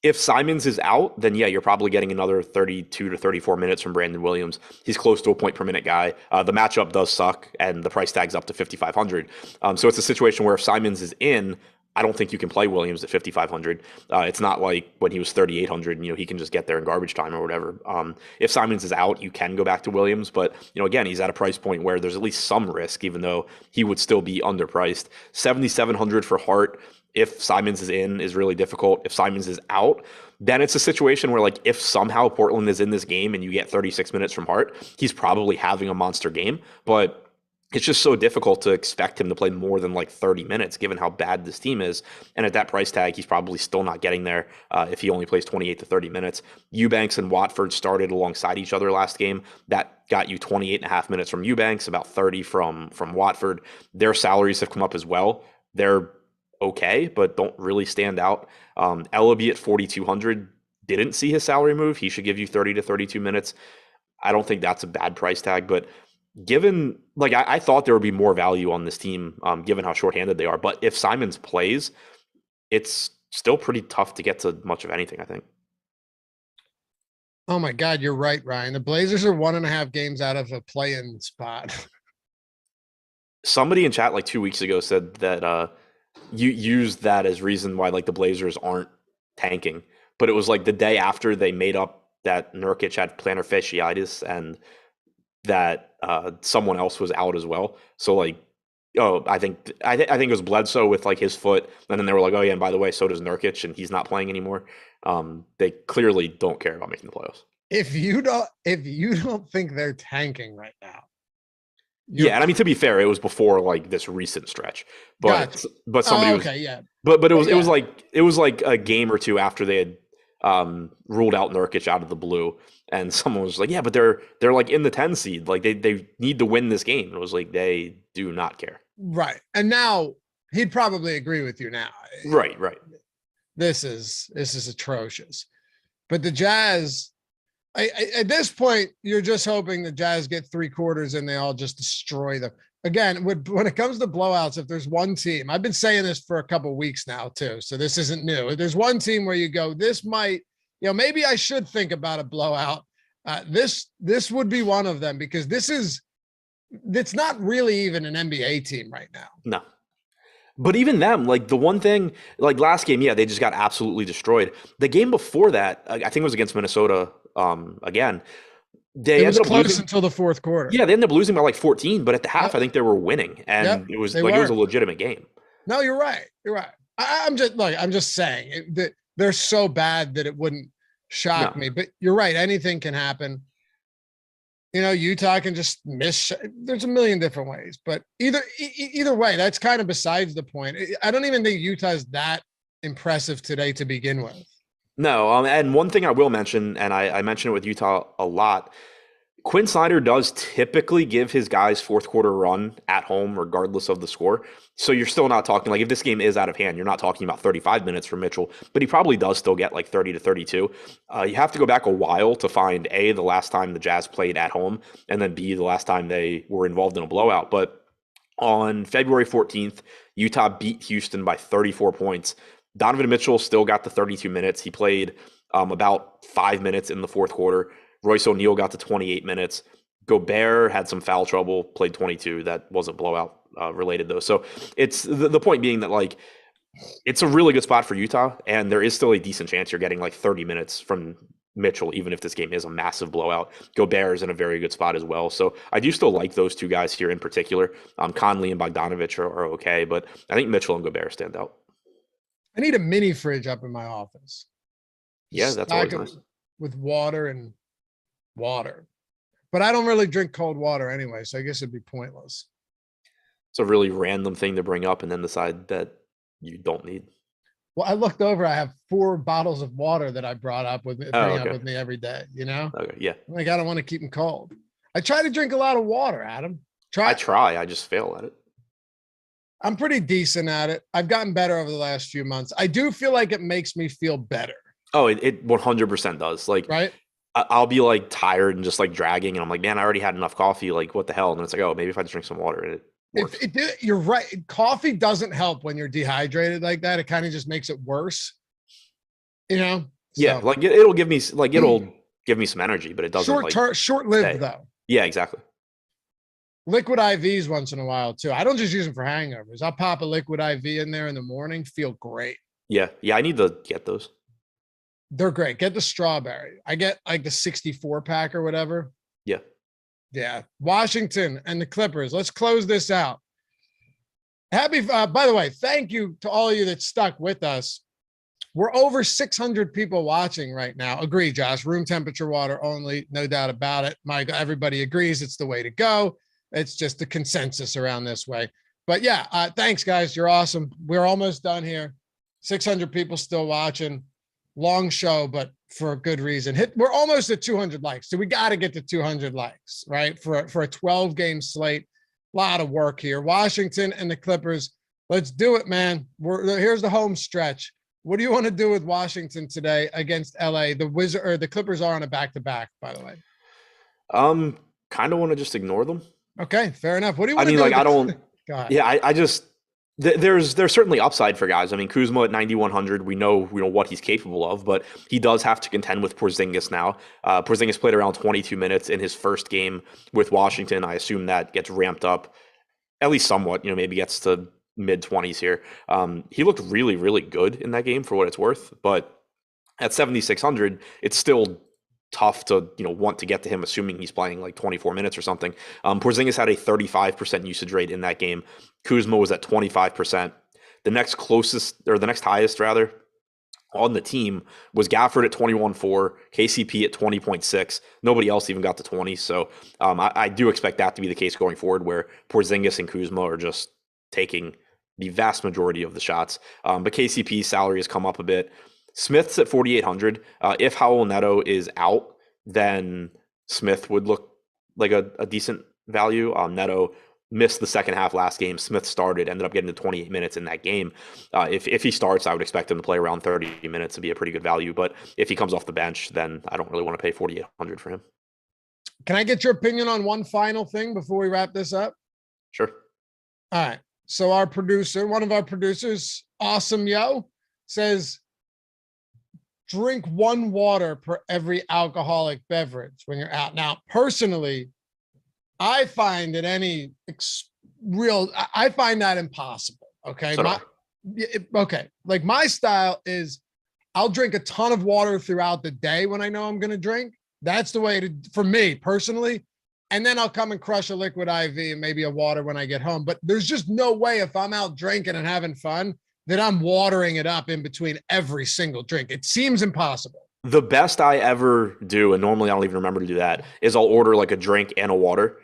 If Simons is out, then yeah, you're probably getting another 32 to 34 minutes from Brandon Williams. He's close to a point per minute guy. The matchup does suck, and the price tag's up to 5,500. So it's a situation where if Simons is in, I don't think you can play Williams at 5,500. It's not like when he was 3,800, he can just get there in garbage time or whatever. If Simons is out, you can go back to Williams, but again, he's at a price point where there's at least some risk, even though he would still be underpriced. 7,700 for Hart. If Simons is in, is really difficult. If Simons is out, then it's a situation where, like, if somehow Portland is in this game and you get 36 minutes from Hart, he's probably having a monster game, but it's just so difficult to expect him to play more than like 30 minutes given how bad this team is. And at that price tag, he's probably still not getting there if he only plays 28 to 30 minutes. Eubanks and Watford started alongside each other last game. That got you 28 and a half minutes from Eubanks, about 30 from Watford. Their salaries have come up as well. They're okay, but don't really stand out. Ellaby at 4,200 didn't see his salary move. He should give you 30 to 32 minutes. I don't think that's a bad price tag, but given, like, I thought there would be more value on this team, given how shorthanded they are. But if Simons plays, it's still pretty tough to get to much of anything, I think. Oh my God, you're right, Ryan. The Blazers are 1.5 games out of a play-in spot. Somebody in chat like 2 weeks ago said that you used that as reason why, like, the Blazers aren't tanking. But it was like the day after they made up that Nurkic had plantar fasciitis and that someone else was out as well. So, like, I think it was Bledsoe with like his foot, and then they were like, oh yeah, and by the way, so does Nurkic, and he's not playing anymore. They clearly don't care about making the playoffs. If you don't think they're tanking right now. Yeah, and I mean, to be fair, it was before like this recent stretch, but Gotcha. but somebody was, yeah. But it was like a game or two after they had ruled out Nurkic out of the blue, and someone was like, yeah, but they're like in the 10 seed, like they need to win this game. It was like they do not care. Right. And now he'd probably agree with you now. Right. This is atrocious. But the Jazz, at this point, you're just hoping the Jazz get 3 quarters and they all just destroy them. Again, when it comes to blowouts, if there's one team, I've been saying this for a couple of weeks now too, so this isn't new. If there's one team where you go, this might, maybe I should think about a blowout. This would be one of them, because it's not really even an NBA team right now. No. But even them, like, the one thing, like last game, yeah, they just got absolutely destroyed. The game before that, I think it was against Minnesota again. It was close until the fourth quarter. Yeah, they ended up losing by like 14, but at the half, I think they were winning, and it was a legitimate game. No, you're right. You're right. I'm just saying that they're so bad that it wouldn't shock me. But you're right. Anything can happen. Utah can just miss. There's a million different ways, but either way, that's kind of besides the point. I don't even think Utah's that impressive today to begin with. No, and one thing I will mention, and I mention it with Utah a lot, Quinn Snyder does typically give his guys fourth quarter run at home, regardless of the score. So you're still not talking, like, if this game is out of hand, you're not talking about 35 minutes for Mitchell, but he probably does still get like 30 to 32. You have to go back a while to find A, the last time the Jazz played at home, and then B, the last time they were involved in a blowout. But on February 14th, Utah beat Houston by 34 points. Donovan Mitchell still got the 32 minutes. He played about 5 minutes in the fourth quarter. Royce O'Neal got to 28 minutes. Gobert had some foul trouble, played 22. That wasn't blowout related, though. So it's the point being that, like, it's a really good spot for Utah, and there is still a decent chance you're getting like 30 minutes from Mitchell, even if this game is a massive blowout. Gobert is in a very good spot as well. So I do still like those two guys here in particular. Conley and Bogdanovich are okay, but I think Mitchell and Gobert stand out. I need a mini fridge up in my office. Yeah, that's always nice. With water. But I don't really drink cold water anyway, so I guess it'd be pointless. It's a really random thing to bring up and then decide that you don't need. Well, I looked over. I have 4 bottles of water that I brought up with me, up with me every day. Okay, yeah. Like, I don't want to keep them cold. I try to drink a lot of water, Adam. I try. I just fail at it. I'm pretty decent at it. I've gotten better over the last few months. I do feel like it makes me feel better. Oh, it 100% does. Like, right? I'll be like tired and just like dragging, and I'm like, man, I already had enough coffee. Like, what the hell? And it's like, oh, maybe if I just drink some water, it works. You're right. Coffee doesn't help when you're dehydrated like that. It kind of just makes it worse. Yeah, like it'll give me some energy, but it doesn't short-lived though. Yeah, exactly. Liquid IVs once in a while too. I don't just use them for hangovers. I'll pop a liquid IV in there in the morning. Feel great. Yeah, I need to get those. They're great. Get the strawberry. I get like the 64 pack or whatever. Yeah. Washington and the Clippers. Let's close this out. By the way, thank you to all of you that stuck with us. We're over 600 people watching right now. Agree, Josh. Room temperature water only. No doubt about it. Everybody agrees it's the way to go. It's just the consensus around this way. But yeah, thanks, guys. You're awesome. We're almost done here. 600 people still watching. Long show, but for a good reason. We're almost at 200 likes. So we got to get to 200 likes, right? For a 12-game slate. A lot of work here. Washington and the Clippers. Let's do it, man. Here's the home stretch. What do you want to do with Washington today against LA? The Clippers are on a back-to-back, by the way. Kind of want to just ignore them. Okay, fair enough. What do you want to do? I don't. Yeah, I just. There's certainly upside for guys. I mean, Kuzma at 9,100, we know what he's capable of, but he does have to contend with Porzingis now. Porzingis played around 22 minutes in his first game with Washington. I assume that gets ramped up at least somewhat. Maybe gets to mid-20s here. He looked really, really good in that game for what it's worth, but at 7,600, it's still tough to want to get to him, assuming he's playing like 24 minutes or something. Porzingis had a 35% usage rate in that game. Kuzma was at 25%. The next highest rather on the team was Gafford at 21.4, KCP at 20.6. Nobody else even got to 20. So I do expect that to be the case going forward, where Porzingis and Kuzma are just taking the vast majority of the shots. But KCP's salary has come up a bit. Smith's at 4,800. If Howell Neto is out, then Smith would look like a decent value. Neto missed the second half last game. Smith started, ended up getting to 28 minutes in that game. If he starts, I would expect him to play around 30 minutes to be a pretty good value. But if he comes off the bench, then I don't really want to pay 4,800 for him. Can I get your opinion on one final thing before we wrap this up? Sure. All right. So one of our producers, Awesemo, says, drink 1 water per every alcoholic beverage when you're out. Now, personally, I find that I find that impossible. Okay. Like my style is I'll drink a ton of water throughout the day when I know I'm going to drink. That's the way for me personally. And then I'll come and crush a liquid IV and maybe a water when I get home. But there's just no way if I'm out drinking and having fun that I'm watering it up in between every single drink. It seems impossible. The best I ever do, and normally I don't even remember to do that, is I'll order like a drink and a water,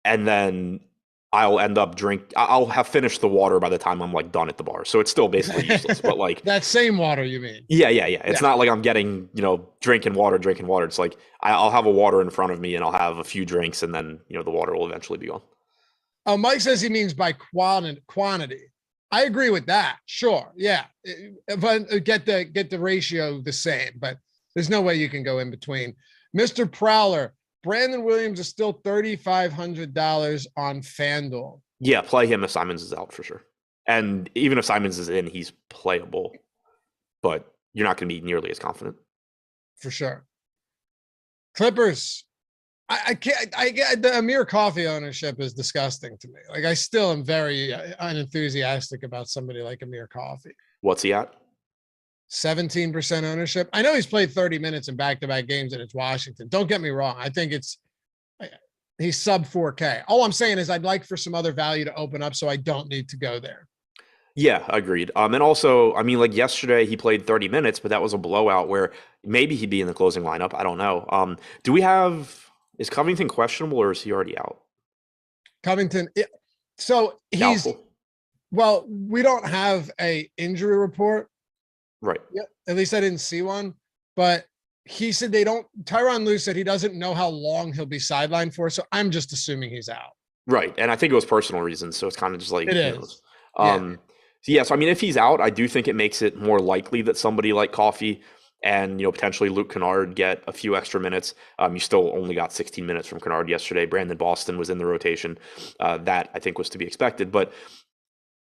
and then I'll have finished the water by the time I'm like done at the bar. So it's still basically useless, but like that same water you mean? Yeah. It's not like I'm getting, drinking water. It's like I'll have a water in front of me and I'll have a few drinks and then, the water will eventually be gone. Oh, Mike says he means by quantity. I agree with that. Sure. Yeah. But get the ratio the same, but there's no way you can go in between. Mr. Prowler, Brandon Williams is still $3,500 on FanDuel. Yeah, play him if Simons is out for sure. And even if Simons is in, he's playable, but you're not going to be nearly as confident. For sure. Clippers. I can't. The Amir Coffee ownership is disgusting to me. Like I still am very unenthusiastic about somebody like Amir Coffee. What's he at? 17% ownership. I know he's played 30 minutes in back-to-back games and it's Washington. Don't get me wrong. I think he's sub 4K. All I'm saying is I'd like for some other value to open up so I don't need to go there. Yeah, agreed. And also, I mean, like yesterday he played 30 minutes, but that was a blowout where maybe he'd be in the closing lineup. I don't know. Is Covington questionable or is he already out? Covington. So he's, well, we don't have a injury report. Right. Yeah. At least I didn't see one, but he said Tyronn Lue said he doesn't know how long he'll be sidelined for. So I'm just assuming he's out. Right. And I think it was personal reasons. So it's kind of just like, it is. Yeah. So yeah, so I mean, if he's out, I do think it makes it more likely that somebody like Coffee and potentially Luke Kennard get a few extra minutes. You still only got 16 minutes from Kennard yesterday. Brandon Boston was in the rotation. That I think was to be expected, but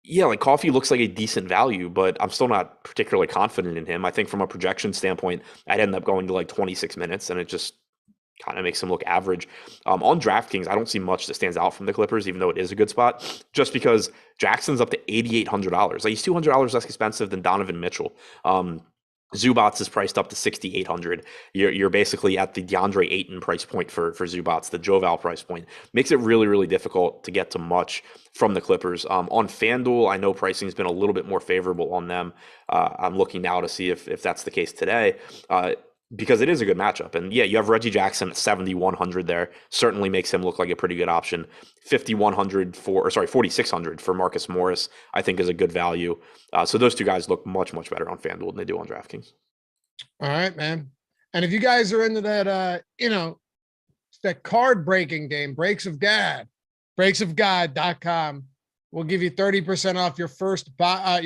yeah, like Coffee looks like a decent value, but I'm still not particularly confident in him. I think from a projection standpoint, I'd end up going to like 26 minutes, and it just kind of makes him look average. On DraftKings, I don't see much that stands out from the Clippers, even though it is a good spot, just because Jackson's up to $8,800. Like he's $200 less expensive than Donovan Mitchell. Zubats is priced up to 6,800. You're basically at the DeAndre Ayton price point for Zubats, the Joval price point. Makes it really, really difficult to get to much from the Clippers. On FanDuel, I know pricing has been a little bit more favorable on them. I'm looking now to see if that's the case today. Because it is a good matchup. And yeah, you have Reggie Jackson at 7,100 there. Certainly makes him look like a pretty good option. 4,600 for Marcus Morris, I think is a good value. So those two guys look much, much better on FanDuel than they do on DraftKings. All right, man. And if you guys are into that, that card breaking game, breaksofgod.com will give you 30% off your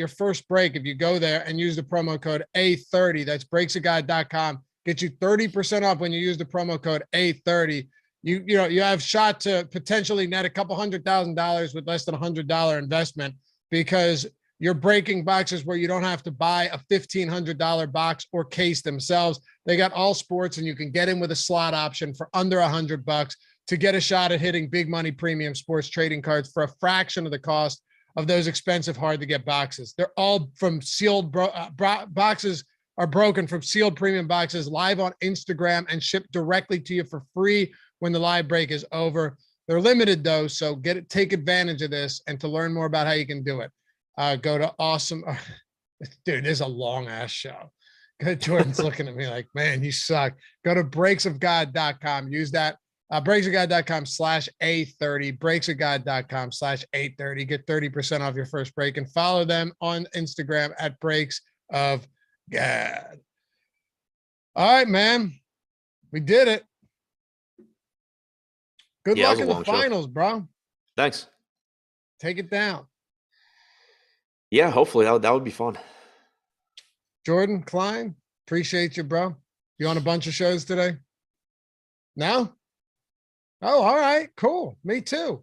first break if you go there and use the promo code A30. That's breaksofgod.com. Get you 30% off when you use the promo code A30. You have shot to potentially net a couple $100,000 with less than $100 investment, because you're breaking boxes where you don't have to buy a $1,500 box or case themselves. They got all sports, and you can get in with a slot option for under $100 to get a shot at hitting big money premium sports trading cards for a fraction of the cost of those expensive, hard to get boxes. They're all from sealed boxes are broken from sealed premium boxes, live on Instagram, and shipped directly to you for free when the live break is over. They're limited though, so take advantage of this. And to learn more about how you can do it, go to Awesemo. Dude, this is a long ass show. Jordan's looking at me like, man, you suck. Go to breaksofgod.com. Use that breaksofgod.com/A30, breaksofgod.com/A30. Get 30% off your first break, and follow them on Instagram at Breaks of God. All right, man. We did it. Good luck in the finals, bro. Thanks. Take it down. Yeah, hopefully that would be fun. Jordan, Klein, appreciate you, bro. You on a bunch of shows today? No? Oh, all right, cool. Me too.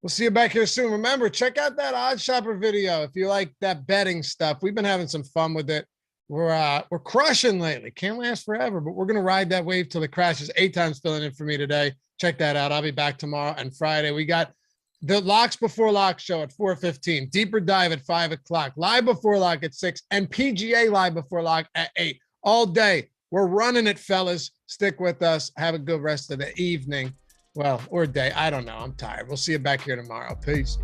We'll see you back here soon. Remember, check out that Odd Shopper video if you like that betting stuff. We've been having some fun with it. We're crushing lately. Can't last forever, but we're gonna ride that wave till it crashes. 8 times filling in for me today. Check that out. I'll be back tomorrow and Friday. We got the Locks Before Lock show at 4:15, Deeper Dive at 5 o'clock, Live Before Lock at 6, and PGA Live Before Lock at 8. All day. We're running it, fellas. Stick with us. Have a good rest of the evening. Well, or day. I don't know. I'm tired. We'll see you back here tomorrow. Peace.